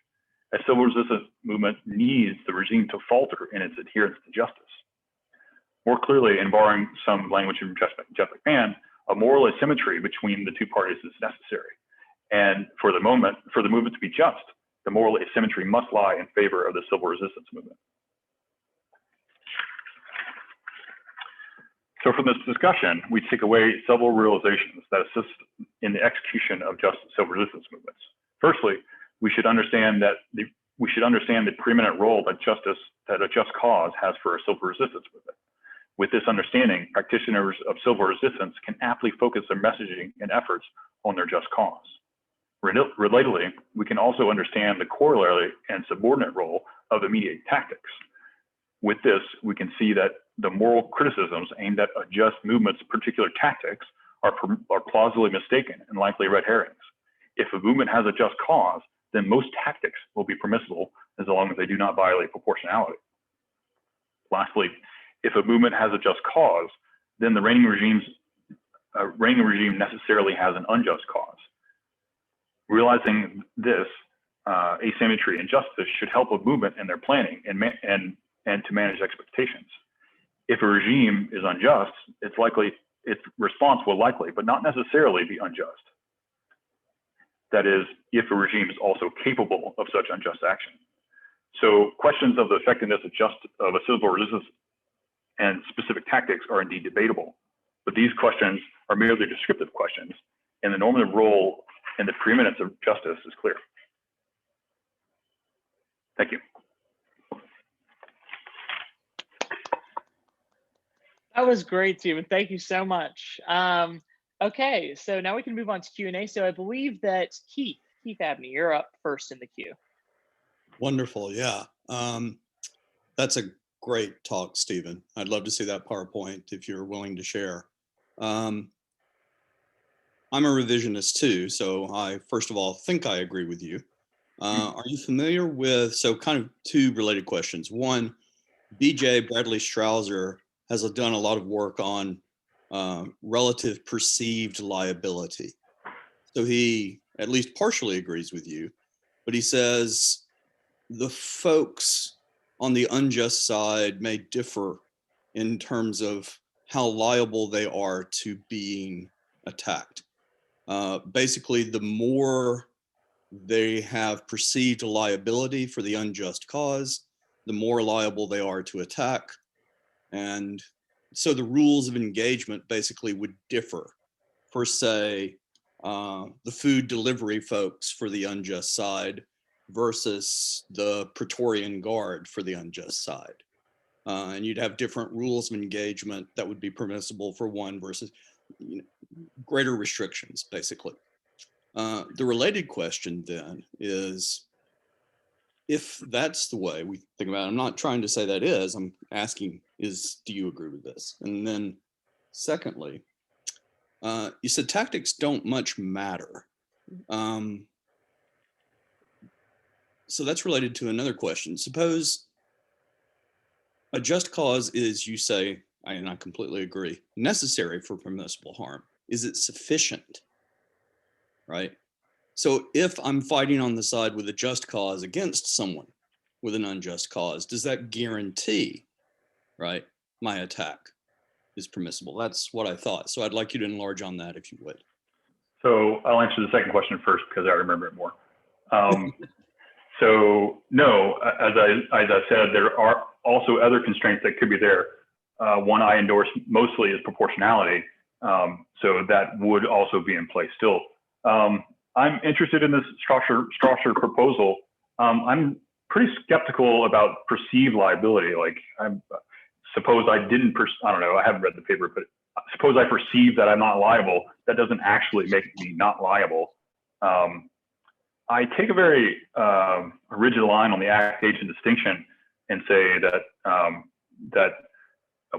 A civil resistance movement needs the regime to falter in its adherence to justice. More clearly, and borrowing some language from Jeff McMahon, a moral asymmetry between the two parties is necessary. And for the movement to be just, the moral asymmetry must lie in favor of the civil resistance movement. So from this discussion, we take away several realizations that assist in the execution of just civil resistance movements. Firstly, we should understand the preeminent role that a just cause has for a civil resistance movement. With this understanding, practitioners of civil resistance can aptly focus their messaging and efforts on their just cause. Relatedly, we can also understand the corollary and subordinate role of immediate tactics. With this, we can see that the moral criticisms aimed at a just movement's particular tactics are plausibly mistaken and likely red herrings. If a movement has a just cause, then most tactics will be permissible as long as they do not violate proportionality. Lastly, if a movement has a just cause, then the reigning regime necessarily has an unjust cause. Realizing this asymmetry and justice should help a movement in their planning and to manage expectations. If a regime is unjust, its response will likely, but not necessarily, be unjust. That is, if a regime is also capable of such unjust action. So questions of the effectiveness of a civil resistance and specific tactics are indeed debatable, but these questions are merely descriptive questions, and the normative role and the preeminence of justice is clear. Thank you. That was great, Stephen. Thank you so much. Okay, so now we can move on to Q&A. So I believe that Keith Abney, you're up first in the queue. Wonderful, yeah. That's a great talk, Stephen. I'd love to see that PowerPoint if you're willing to share. I'm a revisionist too, so I first of all think I agree with you. Are you familiar with, so kind of two related questions. One, BJ Bradley Strouser has done a lot of work on relative perceived liability. So he at least partially agrees with you, but he says the folks on the unjust side may differ in terms of how liable they are to being attacked. Basically, the more they have perceived liability for the unjust cause, the more liable they are to attack. And so the rules of engagement basically would differ for, say, the food delivery folks for the unjust side versus the Praetorian Guard for the unjust side. And you'd have different rules of engagement that would be permissible for one versus, you know, greater restrictions, basically. The related question then is, if that's the way we think about it, I'm not trying to say that is, I'm asking do you agree with this? And then secondly, you said tactics don't much matter. So that's related to another question. Suppose a just cause is, you say, and I completely agree, necessary for permissible harm. Is it sufficient? Right? So if I'm fighting on the side with a just cause against someone with an unjust cause, does that guarantee, right, my attack is permissible? That's what I thought. So I'd like you to enlarge on that, if you would. So I'll answer the second question first because I remember it more. So no, as I said, there are also other constraints that could be there. One I endorse mostly is proportionality. So that would also be in place still. I'm interested in this Strasser proposal. I'm pretty skeptical about perceived liability. Like, suppose I didn't, I don't know, I haven't read the paper, but suppose I perceive that I'm not liable. That doesn't actually make me not liable. I take a very rigid line on the act-agent distinction and say that that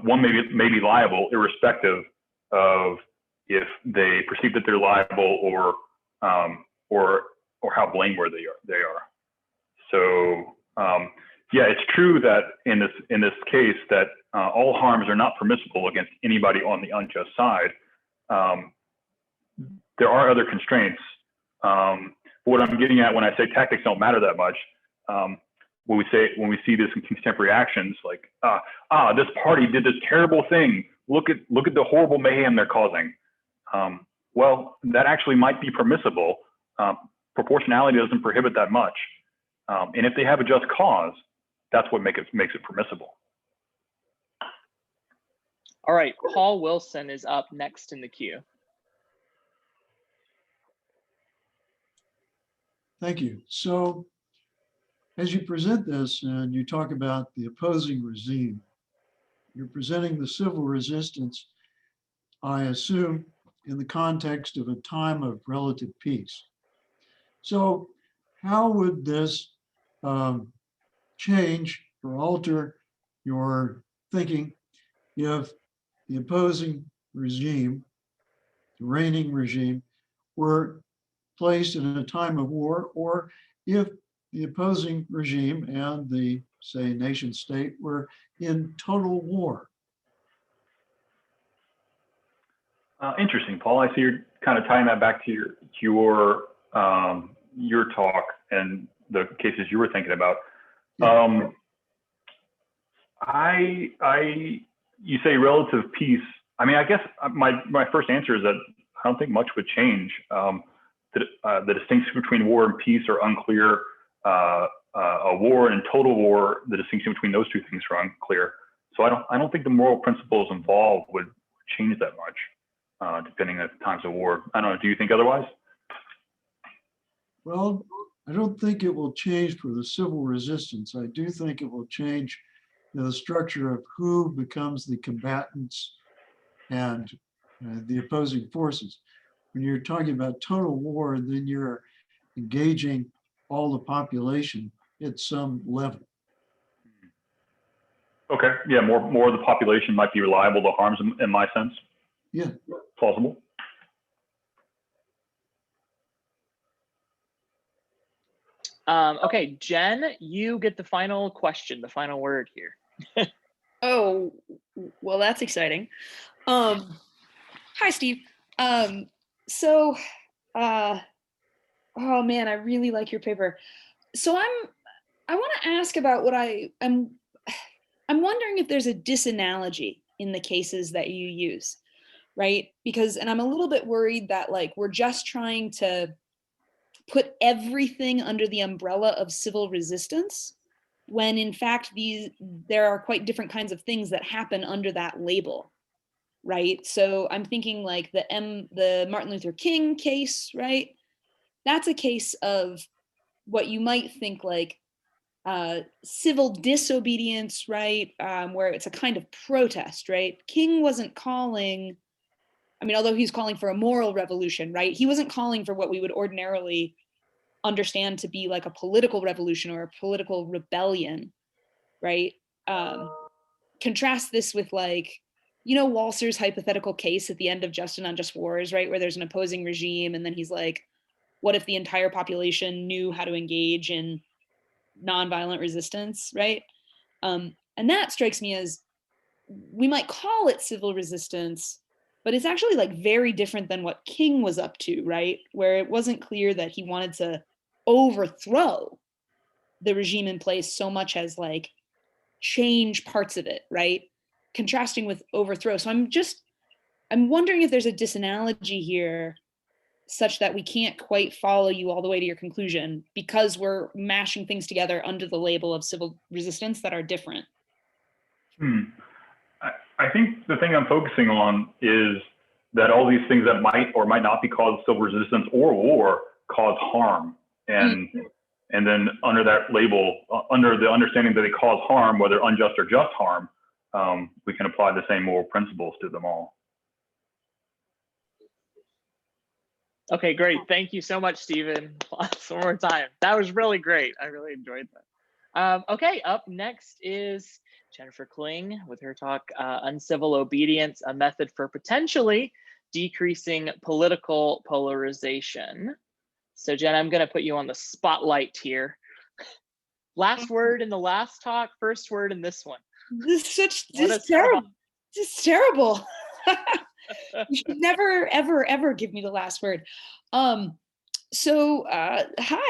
one may be liable irrespective of if they perceive that they're liable or how blameworthy they are. So yeah, it's true that in this case that all harms are not permissible against anybody on the unjust side. There are other constraints. What I'm getting at when I say tactics don't matter that much, when we see this in contemporary actions, like this party did this terrible thing. Look at the horrible mayhem they're causing. Well, that actually might be permissible. Proportionality doesn't prohibit that much. And if they have a just cause, that's what makes it permissible. All right, Paul Wilson is up next in the queue. Thank you. So as you present this and you talk about the opposing regime, you're presenting the civil resistance, I assume, in the context of a time of relative peace. So how would this change or alter your thinking if the opposing regime, the reigning regime, were placed in a time of war, or if the opposing regime and the, say, nation state were in total war? Interesting, Paul. I see you're kind of tying that back to your talk and the cases you were thinking about. Yeah. You say relative peace. I mean, I guess my first answer is that I don't think much would change. The distinction between war and peace are unclear. A war and total war, the distinction between those two things are unclear. So I don't think the moral principles involved would change that much, depending on times of war. I don't know. Do you think otherwise? Well, I don't think it will change for the civil resistance. I do think it will change the structure of who becomes the combatants and the opposing forces. When you're talking about total war, then you're engaging all the population at some level. Okay. Yeah, more of the population might be liable to harms in my sense. Yeah. Plausible. Okay, Jen, you get the final question, the final word here. Oh, well, that's exciting. Hi, Steve. Oh man, I really like your paper. So I want to ask about what I'm wondering if there's a disanalogy in the cases that you use, right? Because, and I'm a little bit worried that like we're just trying to put everything under the umbrella of civil resistance, when in fact there are quite different kinds of things that happen under that label, right? So I'm thinking like the Martin Luther King case, right? That's a case of what you might think like civil disobedience, right? Where it's a kind of protest, right? King wasn't calling, I mean, although he's calling for a moral revolution, right? He wasn't calling for what we would ordinarily understand to be like a political revolution or a political rebellion, right? Contrast this with like, you know, Walser's hypothetical case at the end of Just and Unjust Wars, right? Where there's an opposing regime and then he's like, what if the entire population knew how to engage in nonviolent resistance, right? And that strikes me as, we might call it civil resistance, but it's actually like very different than what King was up to, right? Where it wasn't clear that he wanted to overthrow the regime in place so much as like change parts of it, right? Contrasting with overthrow. So I'm wondering if there's a disanalogy here such that we can't quite follow you all the way to your conclusion because we're mashing things together under the label of civil resistance that are different. I think the thing I'm focusing on is that all these things that might or might not be cause of civil resistance or war cause harm. And then under that label, under the understanding that they cause harm, whether unjust or just harm, we can apply the same moral principles to them all. Okay, great. Thank you so much, Stephen. One more time. That was really great. I really enjoyed that. Okay, up next is Jennifer Kling with her talk, Uncivil Obedience, a Method for Potentially Decreasing Political Polarization. So Jen, I'm gonna put you on the spotlight here. Last word in the last talk, first word in this one. This is terrible. This is terrible. You should never, ever, ever give me the last word. Hi,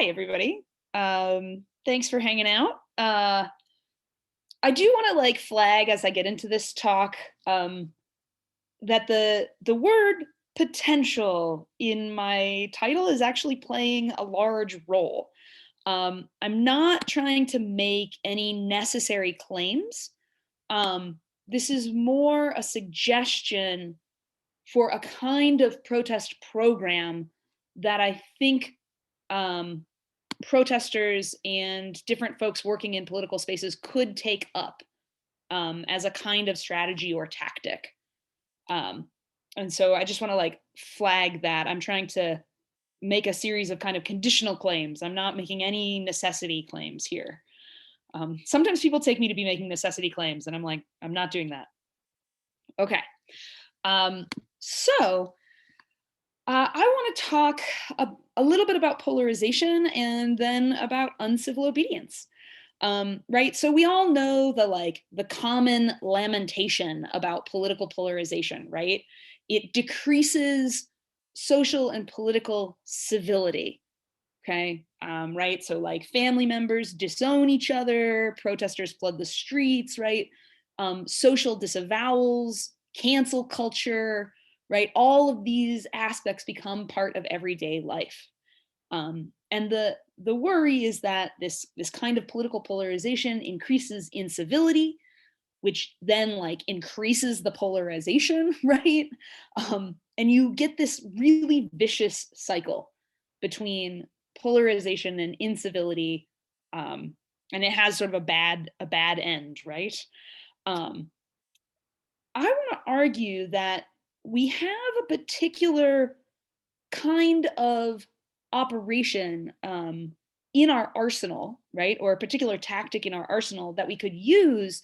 everybody. Thanks for hanging out. I do want to like flag as I get into this talk that the word potential in my title is actually playing a large role. I'm not trying to make any necessary claims. This is more a suggestion for a kind of protest program that I think protesters and different folks working in political spaces could take up as a kind of strategy or tactic. And so I just want to like flag that. I'm trying to make a series of kind of conditional claims. I'm not making any necessity claims here. Sometimes people take me to be making necessity claims and I'm like, I'm not doing that. Okay. So I want to talk a little bit about polarization and then about uncivil obedience. Right. So we all know the common lamentation about political polarization, right? It decreases social and political civility. Okay. Right. So like family members disown each other, protesters flood the streets, right? Social disavowals, cancel culture, right? All of these aspects become part of everyday life. And the worry is that this kind of political polarization increases incivility, which then like increases the polarization, right? And you get this really vicious cycle between polarization and incivility, and it has sort of a bad end, right? I want to argue that we have a particular kind of operation in our arsenal, right? Or a particular tactic in our arsenal that we could use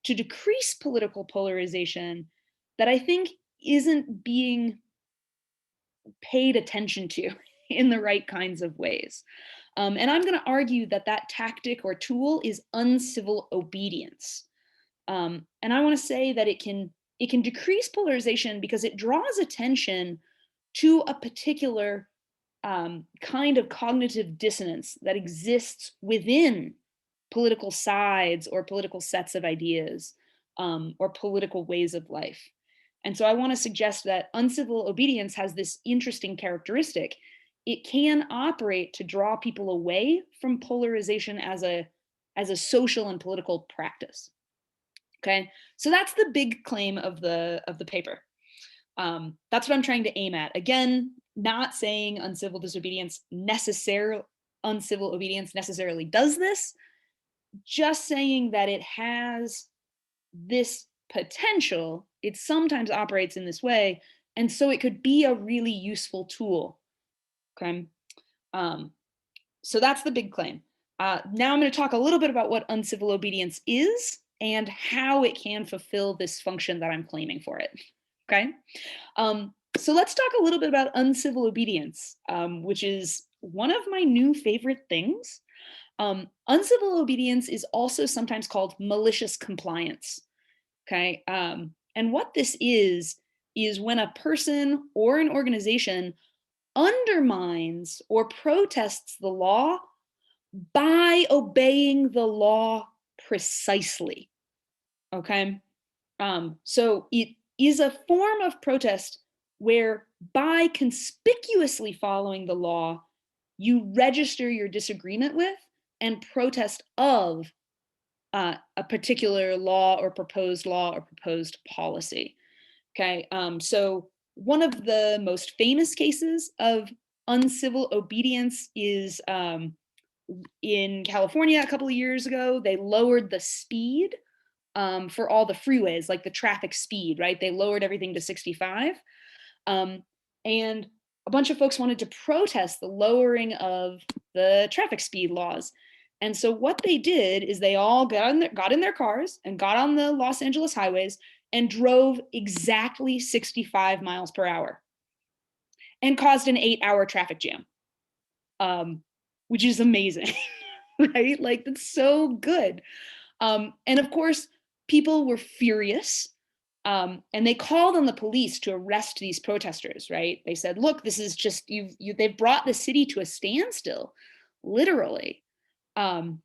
to decrease political polarization that I think isn't being paid attention to in the right kinds of ways. And I'm going to argue that that tactic or tool is uncivil obedience. And I want to say that it can decrease polarization because it draws attention to a particular kind of cognitive dissonance that exists within political sides or political sets of ideas. or political ways of life. And so I want to suggest that uncivil obedience has this interesting characteristic. It can operate to draw people away from polarization as a social and political practice. Okay, so that's the big claim of the paper. That's what I'm trying to aim at. Again, not saying uncivil obedience necessarily does this, just saying that it has this potential. It sometimes operates in this way, and so it could be a really useful tool. Okay, so that's the big claim. Now I'm going to talk a little bit about what uncivil obedience is and how it can fulfill this function that I'm claiming for it. Okay, so let's talk a little bit about uncivil obedience, which is one of my new favorite things. Uncivil obedience is also sometimes called malicious compliance. Okay, and what this is when a person or an organization undermines or protests the law by obeying the law precisely. Okay, so it is a form of protest where by conspicuously following the law, you register your disagreement with and protest of a particular law or proposed policy. Okay, so one of the most famous cases of uncivil obedience is in California a couple of years ago. They lowered the speed for all the freeways, like the traffic speed, right? They lowered everything to 65. And a bunch of folks wanted to protest the lowering of the traffic speed laws. And so what they did is they all got in their cars and got on the Los Angeles highways and drove exactly 65 miles per hour and caused an 8-hour traffic jam, which is amazing, right? Like, that's so good. And of course, people were furious, and they called on the police to arrest these protesters, right? They said, look, this is just, they've brought the city to a standstill, literally. And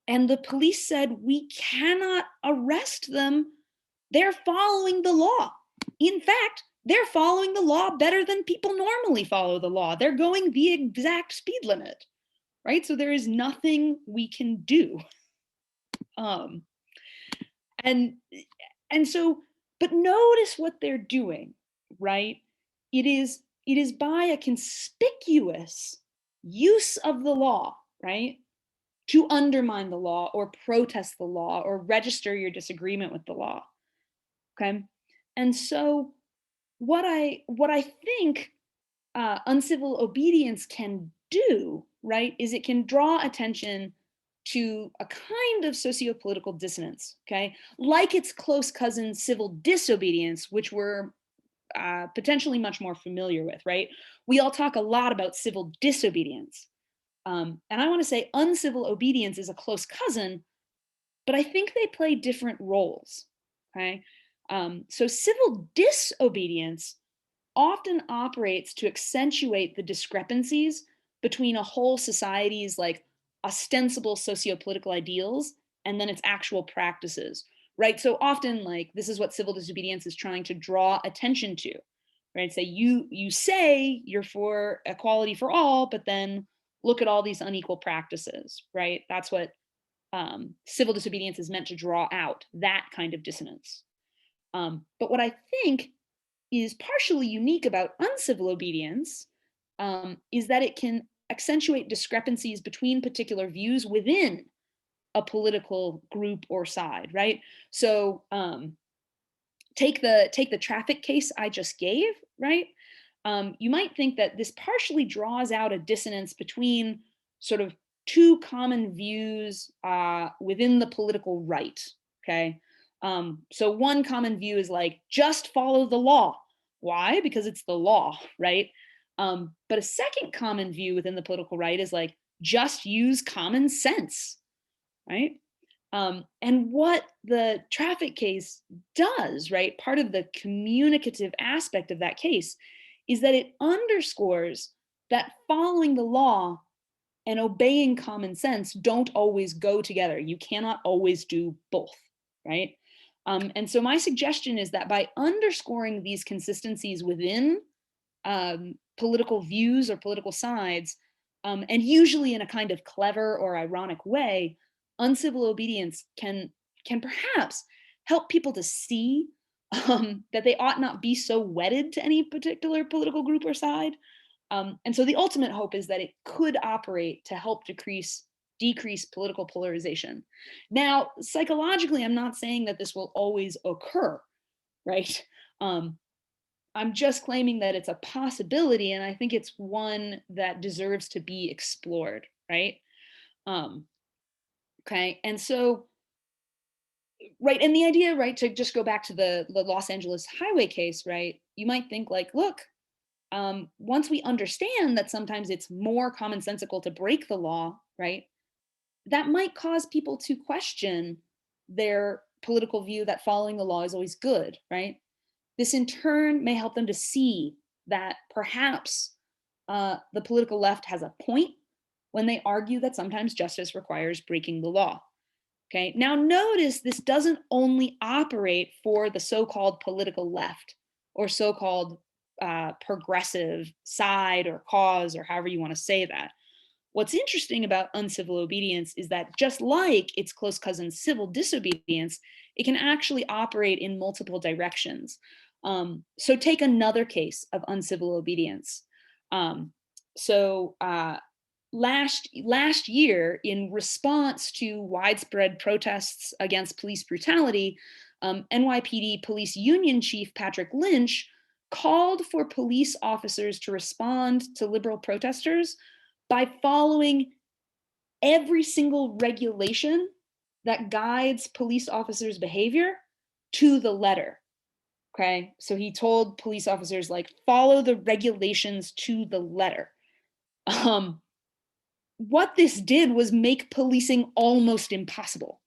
the police said, we cannot arrest them. They're following the law. In fact, they're following the law better than people normally follow the law. They're going the exact speed limit, right? So there is nothing we can do. And so, but notice what they're doing, right? It is by a conspicuous use of the law, right? To undermine the law or protest the law or register your disagreement with the law. Okay. And so what I think uncivil obedience can do, right, is it can draw attention to a kind of socio-political dissonance, okay, like its close cousin civil disobedience, which we're potentially much more familiar with, right? We all talk a lot about civil disobedience. And I want to say uncivil obedience is a close cousin, but I think they play different roles, okay? So civil disobedience often operates to accentuate the discrepancies between a whole society's like ostensible socio-political ideals and then its actual practices, right? So often, like, this is what civil disobedience is trying to draw attention to, right? Say you say you're for equality for all, but then look at all these unequal practices, right? That's what civil disobedience is meant to draw out, that kind of dissonance. But what I think is partially unique about uncivil obedience is that it can accentuate discrepancies between particular views within a political group or side, right? So take the traffic case I just gave, right? You might think that this partially draws out a dissonance between sort of two common views within the political right, okay? So one common view is like, just follow the law. Why? Because it's the law, right? But a second common view within the political right is like, just use common sense, right? And what the traffic case does, right? Part of the communicative aspect of that case is that it underscores that following the law and obeying common sense don't always go together. You cannot always do both, right? And so my suggestion is that by underscoring these consistencies within political views or political sides, and usually in a kind of clever or ironic way, uncivil obedience can perhaps help people to see that they ought not be so wedded to any particular political group or side. And so the ultimate hope is that it could operate to help decrease political polarization. Now, psychologically, I'm not saying that this will always occur, right? I'm just claiming that it's a possibility, and I think it's one that deserves to be explored, right? Okay, and so, right, and the idea, right, to just go back to the Los Angeles highway case, right? You might think like, look, once we understand that sometimes it's more commonsensical to break the law, right? That might cause people to question their political view that following the law is always good, right? This in turn may help them to see that perhaps the political left has a point when they argue that sometimes justice requires breaking the law. Okay, now notice this doesn't only operate for the so-called political left or so-called progressive side or cause or however you want to say that. What's interesting about uncivil obedience is that just like its close cousin civil disobedience, it can actually operate in multiple directions. So take another case of uncivil obedience. Last year, in response to widespread protests against police brutality, NYPD Police Union Chief Patrick Lynch called for police officers to respond to liberal protesters by following every single regulation that guides police officers' behavior to the letter. Okay, so he told police officers, like, follow the regulations to the letter. What this did was make policing almost impossible,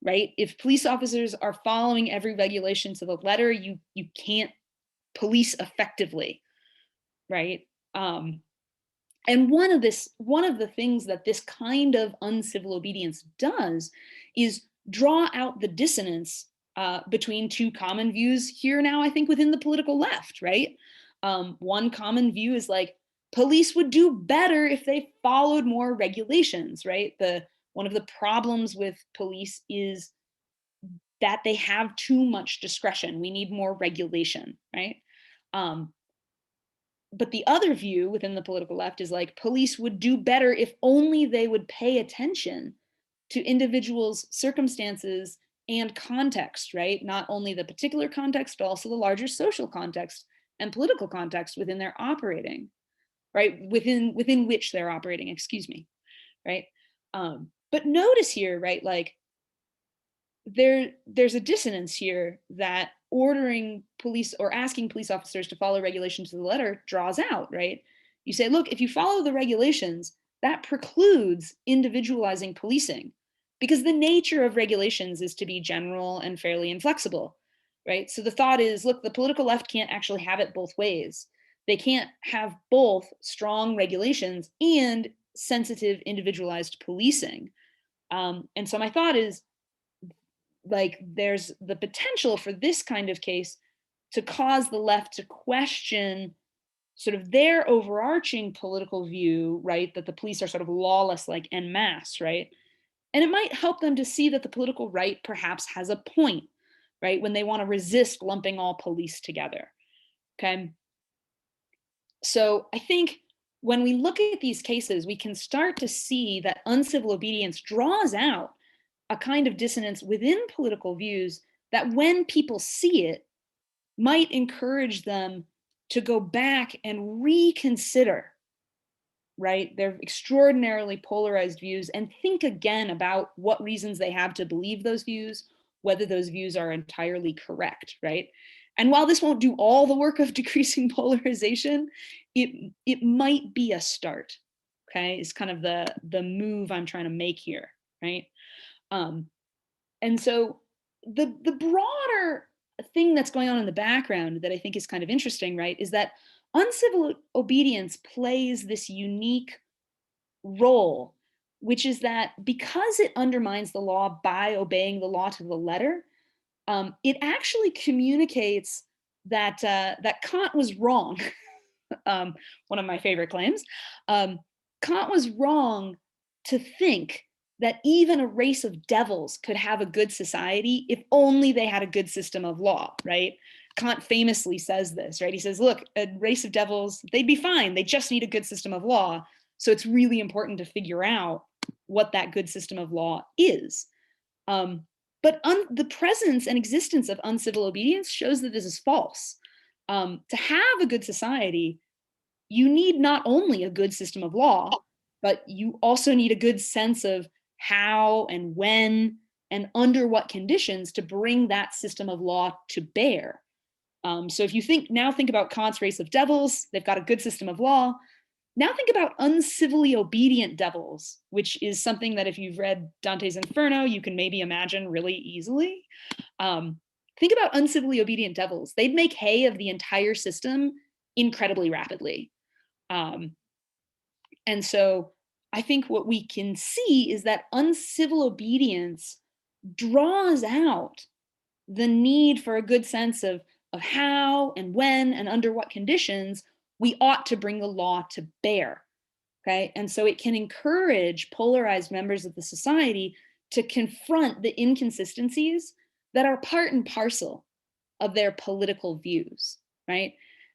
right? If police officers are following every regulation to the letter, you can't police effectively, right? And one of the things that this kind of uncivil obedience does is draw out the dissonance between two common views here now, I think, within the political left, right? One common view is like, police would do better if they followed more regulations, right? One of the problems with police is that they have too much discretion. We need more regulation, right? But the other view within the political left is like, police would do better if only they would pay attention to individuals' circumstances and context, right? Not only the particular context, but also the larger social context and political context within their operating, right? Within which they're operating, excuse me, right? But notice here, right, like there's a dissonance here that ordering police or asking police officers to follow regulations to the letter draws out, right? You say, look, if you follow the regulations, that precludes individualizing policing because the nature of regulations is to be general and fairly inflexible, right? So the thought is, look, the political left can't actually have it both ways. They can't have both strong regulations and sensitive individualized policing. And so my thought is, like, there's the potential for this kind of case to cause the left to question sort of their overarching political view, right? That the police are sort of lawless, like en masse, right? And it might help them to see that the political right perhaps has a point, right? When they want to resist lumping all police together, okay? So I think when we look at these cases, we can start to see that uncivil obedience draws out a kind of dissonance within political views that when people see it might encourage them to go back and reconsider, right, their extraordinarily polarized views and think again about what reasons they have to believe those views, whether those views are entirely correct, right? And while this won't do all the work of decreasing polarization, it might be a start, okay? It's kind of the move I'm trying to make here, right? And so the broader thing that's going on in the background that I think is kind of interesting, right, is that uncivil obedience plays this unique role, which is that because it undermines the law by obeying the law to the letter, it actually communicates that that Kant was wrong. One of my favorite claims. Kant was wrong to think that even a race of devils could have a good society if only they had a good system of law, right? Kant famously says this, right? He says, look, a race of devils, they'd be fine. They just need a good system of law. So it's really important to figure out what that good system of law is. But the presence and existence of uncivil obedience shows that this is false. To have a good society, you need not only a good system of law, but you also need a good sense of how and when and under what conditions to bring that system of law to bear. So if you think about Kant's race of devils, they've got a good system of law. Now think about uncivilly obedient devils, which is something that if you've read Dante's Inferno, you can maybe imagine really easily. Think about uncivilly obedient devils. They'd make hay of the entire system incredibly rapidly. And so I think what we can see is that uncivil obedience draws out the need for a good sense of how and when and under what conditions we ought to bring the law to bear. Okay. And so it can encourage polarized members of the society to confront the inconsistencies that are part and parcel of their political views. Right.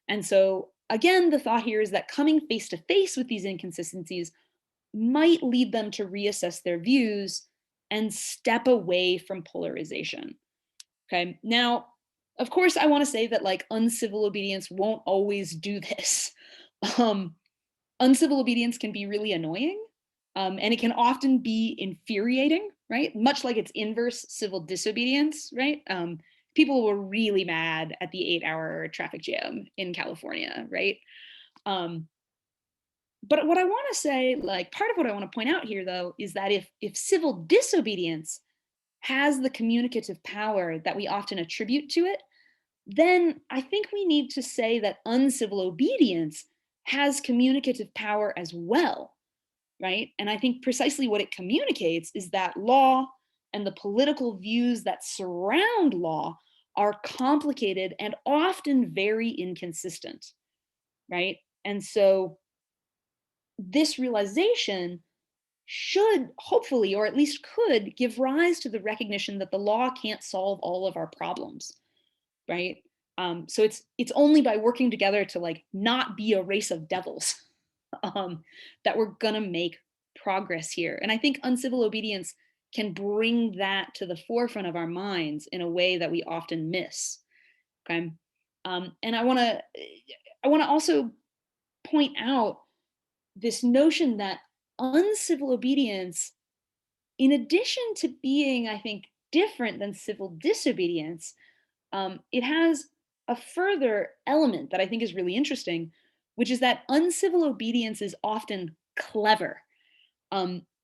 And so again, the thought here is that coming face to face with these inconsistencies might lead them to reassess their views and step away from polarization. Okay. Now, of course, I want to say that like uncivil obedience won't always do this. Uncivil obedience can be really annoying, and it can often be infuriating, right? Much like its inverse, civil disobedience, right? People were really mad at the 8-hour traffic jam in California, right? But what I want to say, like part of what I want to point out here, though, is that if civil disobedience has the communicative power that we often attribute to it, then I think we need to say that uncivil obedience has communicative power as well, right? And I think precisely what it communicates is that law and the political views that surround law are complicated and often very inconsistent, right? And so this realization should hopefully, or at least could, give rise to the recognition that the law can't solve all of our problems, right? So it's only by working together to like not be a race of devils that we're gonna make progress here. And I think uncivil obedience can bring that to the forefront of our minds in a way that we often miss. Okay, and I want to also point out this notion that uncivil obedience, in addition to being, I think, different than civil disobedience, it has a further element that I think is really interesting, which is that uncivil obedience is often clever.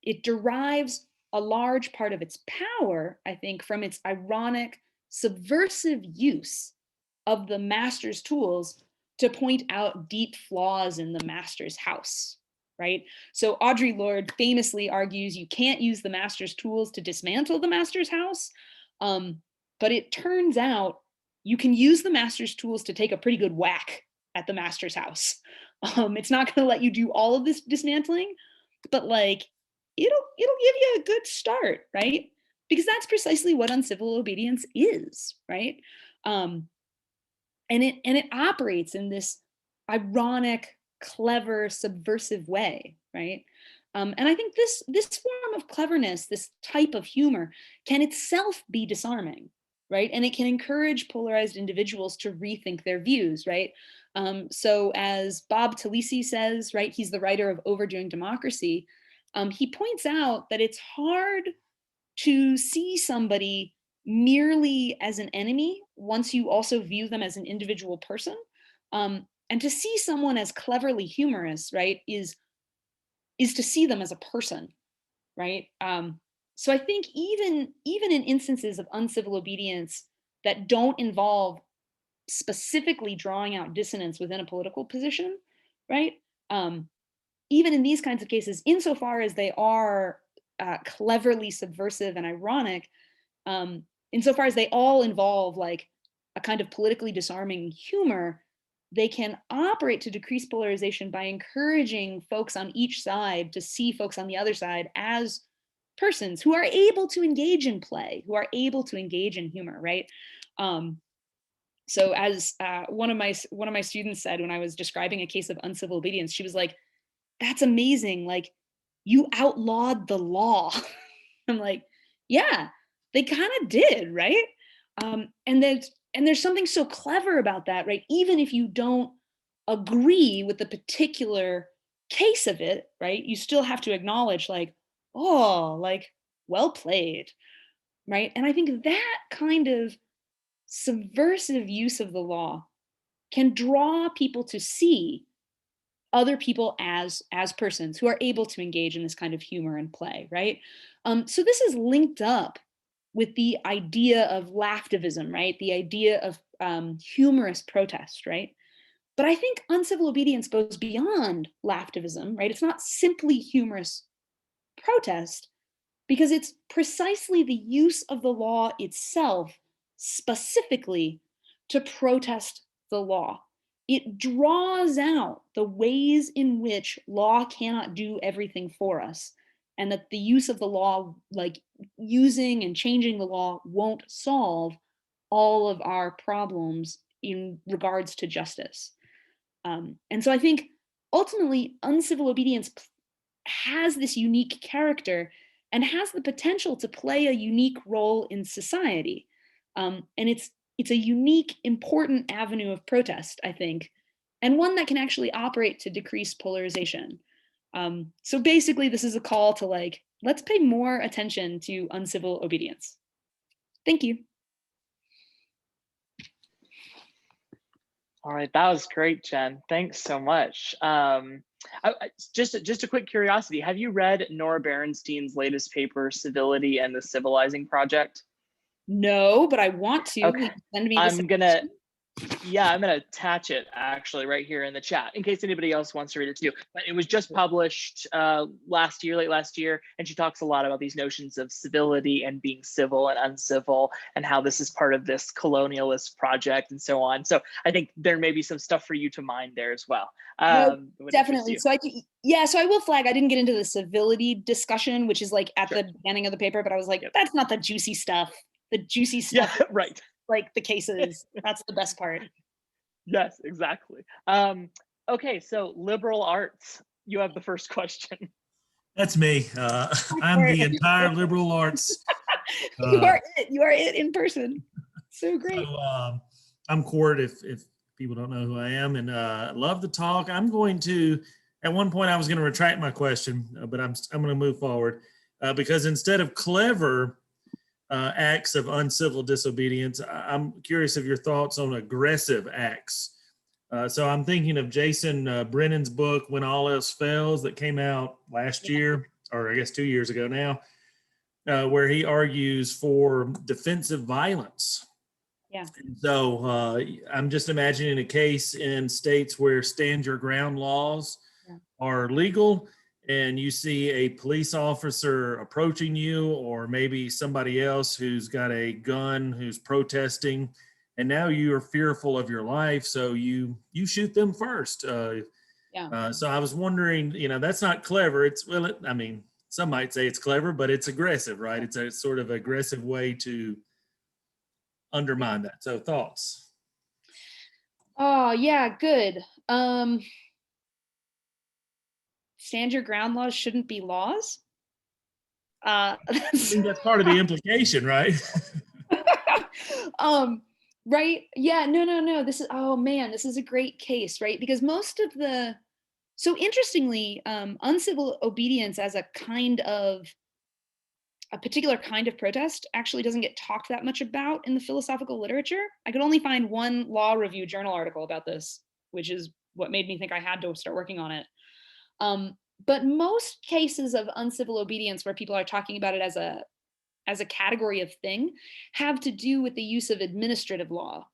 It derives a large part of its power, I think, from its ironic, subversive use of the master's tools to point out deep flaws in the master's house, right? So Audre Lorde famously argues you can't use the master's tools to dismantle the master's house, but it turns out you can use the master's tools to take a pretty good whack at the master's house. It's not going to let you do all of this dismantling, but like it'll give you a good start, right? Because that's precisely what uncivil obedience is, right? And it operates in this ironic, clever, subversive way, right? And I think this form of cleverness, this type of humor, can itself be disarming, right? And it can encourage polarized individuals to rethink their views, right? So as Bob Talisi says, right, he's the writer of Overdoing Democracy, he points out that it's hard to see somebody merely as an enemy once you also view them as an individual person. And to see someone as cleverly humorous, right, is to see them as a person, right? So I think even in instances of uncivil obedience that don't involve specifically drawing out dissonance within a political position, right? Even in these kinds of cases, insofar as they are cleverly subversive and ironic, insofar as they all involve like a kind of politically disarming humor, they can operate to decrease polarization by encouraging folks on each side to see folks on the other side as persons who are able to engage in play, who are able to engage in humor, right? So as one of my students said when I was describing a case of uncivil obedience, she was like, "That's amazing! Like, you outlawed the law." I'm like, "Yeah, they kind of did, right?" And there's something so clever about that, right? Even if you don't agree with the particular case of it, right? You still have to acknowledge, like, oh, like, well played, right? And I think that kind of subversive use of the law can draw people to see other people as persons who are able to engage in this kind of humor and play, right? So this is linked up with the idea of laughtivism, right? The idea of humorous protest, right? But I think uncivil obedience goes beyond laughtivism, right? It's not simply humorous protest, because it's precisely the use of the law itself specifically to protest the law. It draws out the ways in which law cannot do everything for us, and that the use of the law, like using and changing the law, won't solve all of our problems in regards to justice. And so I think ultimately uncivil obedience has this unique character and has the potential to play a unique role in society. And it's a unique, important avenue of protest, I think, and one that can actually operate to decrease polarization. So basically, this is a call to like, let's pay more attention to uncivil obedience. Thank you. All right, that was great, Jen. Thanks so much. Just a quick curiosity, have you read Nora Berenstein's latest paper, Civility and the Civilizing Project? No, but I want to. Okay. Send me I'm gonna attach it actually right here in the chat in case anybody else wants to read it too. But it was just published late last year, and she talks a lot about these notions of civility and being civil and uncivil, and how this is part of this colonialist project and so on. So I think there may be some stuff for you to mine there as well. No, definitely. So so I will flag, I didn't get into the civility discussion, which is like at the beginning of the paper, but I was like, that's not the juicy stuff. The juicy stuff, yeah, right. Like the cases, that's the best part. Yes, exactly. Okay, so liberal arts, you have the first question. That's me. I'm the entire liberal arts. You are it in person. So great. So, I'm Court, if people don't know who I am, and love the talk. I'm going to, at one point I was going to retract my question, but I'm going to move forward because instead of clever acts of uncivil disobedience, I'm curious of your thoughts on aggressive acts. So I'm thinking of Jason Brennan's book, When All Else Fails, that came out last year, or I guess 2 years ago now, where he argues for defensive violence. Yeah. So I'm just imagining a case in states where stand your ground laws are legal, and you see a police officer approaching you, or maybe somebody else who's got a gun who's protesting, and now you are fearful of your life, so you shoot them first. So I was wondering, that's not clever. Some might say it's clever, but it's aggressive, right? It's a sort of aggressive way to undermine that. So thoughts? Oh yeah, good. Stand your ground laws shouldn't be laws. I think that's part of the implication, right? Right. Yeah, no. This is a great case, right? Because so interestingly, uncivil obedience as a particular kind of protest actually doesn't get talked that much about in the philosophical literature. I could only find one law review journal article about this, which is what made me think I had to start working on it. But most cases of uncivil obedience where people are talking about it as a category of thing have to do with the use of administrative law,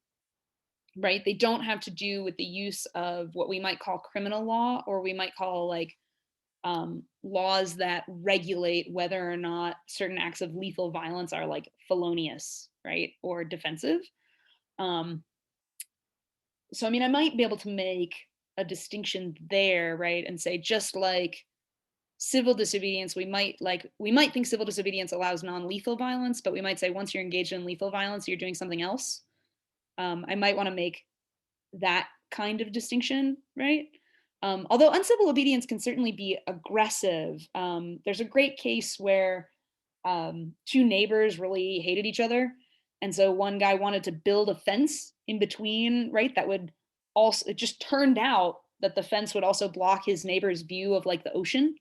right? They don't have to do with the use of what we might call criminal law, or we might call like laws that regulate whether or not certain acts of lethal violence are like felonious, right, or defensive. So I mean, I might be able to make a distinction there, right, and say just like civil disobedience, we might think civil disobedience allows non-lethal violence, but we might say once you're engaged in lethal violence, you're doing something else. I might want to make that kind of distinction, right? Although uncivil obedience can certainly be aggressive. There's a great case where two neighbors really hated each other. And so one guy wanted to build a fence in between, right? That would also, it just turned out that the fence would also block his neighbor's view of like the ocean.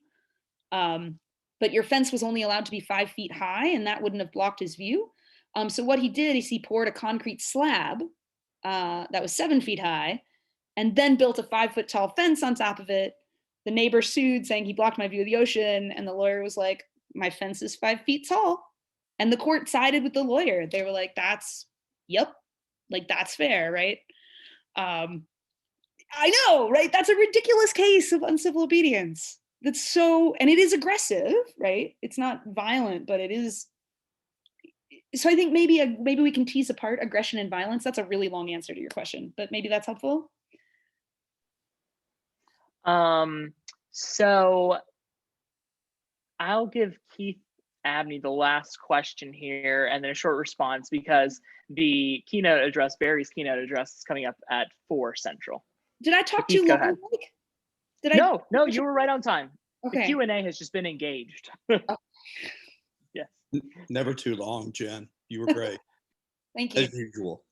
But your fence was only allowed to be 5 feet high, and that wouldn't have blocked his view. So what he did is he poured a concrete slab that was 7 feet high, and then built a 5 foot tall fence on top of it. The neighbor sued, saying he blocked my view of the ocean, and the lawyer was like, my fence is 5 feet tall. And the court sided with the lawyer. They were like, yep, like that's fair, right? I know, right? That's a ridiculous case of uncivil obedience. That's so, and it is aggressive, right? It's not violent, but it is. So I think maybe we can tease apart aggression and violence. That's a really long answer to your question, but maybe that's helpful. So I'll give Keith Abney the last question here and then a short response, because the keynote address, Barry's keynote address, is coming up at 4 Central. Did I talk Keith, too long? No, you were right on time. Okay. The Q&A has just been engaged. Yes. Never too long, Jen. You were great. Thank you. As usual.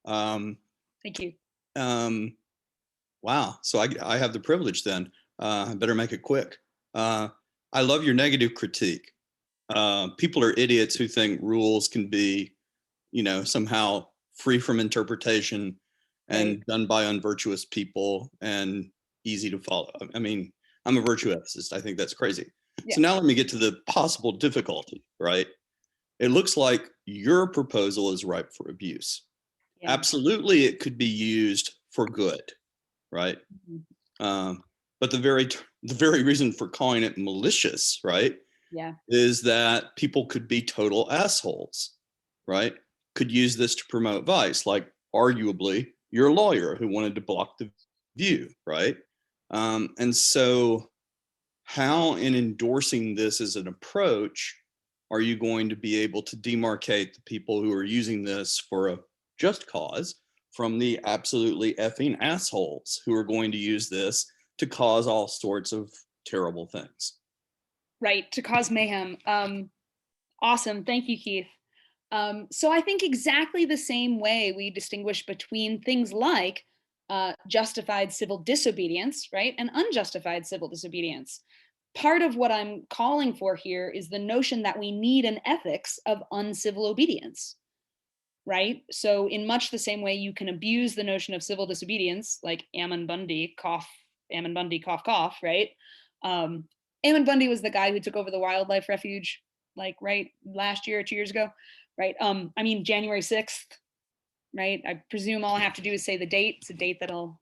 Thank you. Wow. So I have the privilege then. I better make it quick. I love your negative critique. People are idiots who think rules can be, somehow free from interpretation and done by unvirtuous people and easy to follow. I mean, I'm a virtue ethicist. I think that's crazy. Yeah. So now let me get to the possible difficulty, right? It looks like your proposal is ripe for abuse. Yeah. Absolutely, it could be used for good, right? Mm-hmm. But the very reason for calling it malicious, right? Yeah. Is that people could be total assholes, right? Could use this to promote vice, like arguably your lawyer who wanted to block the view, right? And so how in endorsing this as an approach are you going to be able to demarcate the people who are using this for a just cause from the absolutely effing assholes who are going to use this to cause all sorts of terrible things? Right, to cause mayhem. Awesome, thank you, Keith. So I think exactly the same way we distinguish between things like justified civil disobedience, right, and unjustified civil disobedience. Part of what I'm calling for here is the notion that we need an ethics of uncivil obedience, right? So in much the same way you can abuse the notion of civil disobedience, like Ammon Bundy, cough, right? Ammon Bundy was the guy who took over the wildlife refuge, like right last year or 2 years ago, right? I mean, January 6th, right? I presume all I have to do is say the date. It's a date that'll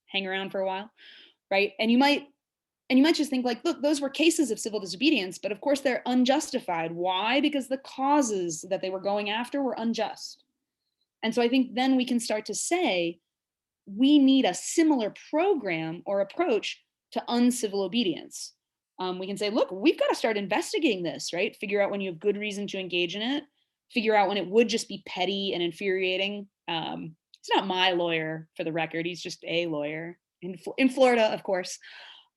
hang around for a while, right? And you might just think like, look, those were cases of civil disobedience, but of course they're unjustified. Why? Because the causes that they were going after were unjust. And so I think then we can start to say, we need a similar program or approach to uncivil obedience. We can say, look, we've got to start investigating this, right? Figure out when you have good reason to engage in it. Figure out when it would just be petty and infuriating. He's not my lawyer, for the record. He's just a lawyer in Florida, of course.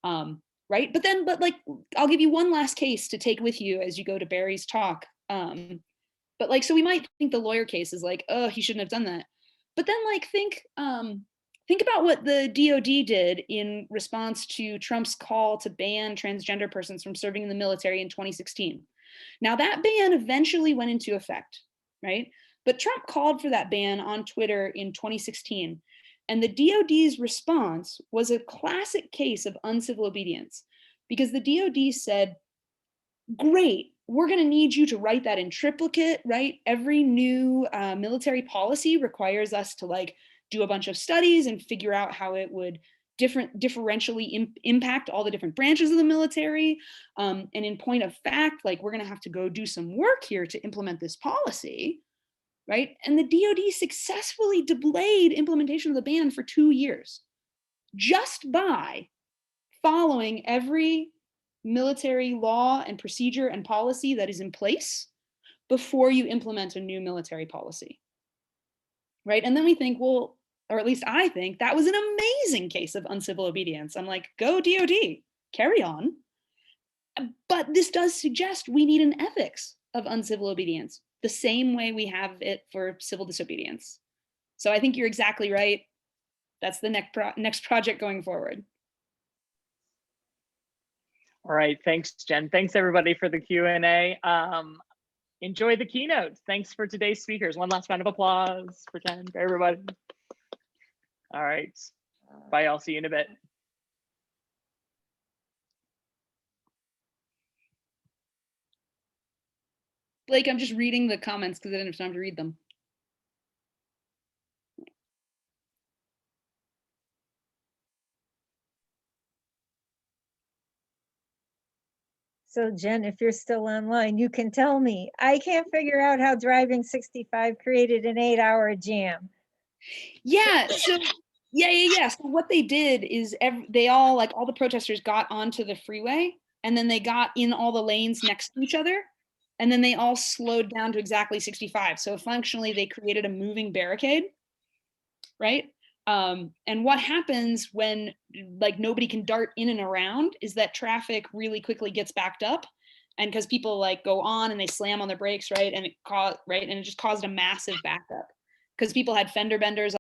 Right? But like, I'll give you one last case to take with you as you go to Barry's talk. But like, so we might think the lawyer case is like, oh, he shouldn't have done that. But then like, think about what the DOD did in response to Trump's call to ban transgender persons from serving in the military in 2016. Now that ban eventually went into effect, right? But Trump called for that ban on Twitter in 2016. And the DOD's response was a classic case of uncivil obedience, because the DOD said, great, we're going to need you to write that in triplicate, right? Every new military policy requires us to like do a bunch of studies and figure out how it would differentially impact all the different branches of the military. And in point of fact, like, we're going to have to go do some work here to implement this policy, right? And the DoD successfully delayed implementation of the ban for 2 years just by following every military law and procedure and policy that is in place before you implement a new military policy, right? And then we think, well, or at least I think, that was an amazing case of uncivil obedience. I'm like, go DoD, carry on. But this does suggest we need an ethics of uncivil obedience, the same way we have it for civil disobedience. So I think you're exactly right. That's the next project going forward. All right, thanks, Jen. Thanks everybody for the Q&A. Enjoy the keynote. Thanks for today's speakers. One last round of applause for Jen, for everybody. All right, bye, I'll see you in a bit. Blake, I'm just reading the comments because I didn't have time to read them. So Jen, if you're still online, you can tell me. I can't figure out how driving 65 created an 8-hour jam. Yeah, so yeah. So what they did is they all, like, all the protesters got onto the freeway, and then they got in all the lanes next to each other, and then they all slowed down to exactly 65. So functionally they created a moving barricade, right? And what happens when, like, nobody can dart in and around is that traffic really quickly gets backed up, and because people, like, go on and they slam on their brakes, right? And it just caused a massive backup because people had fender benders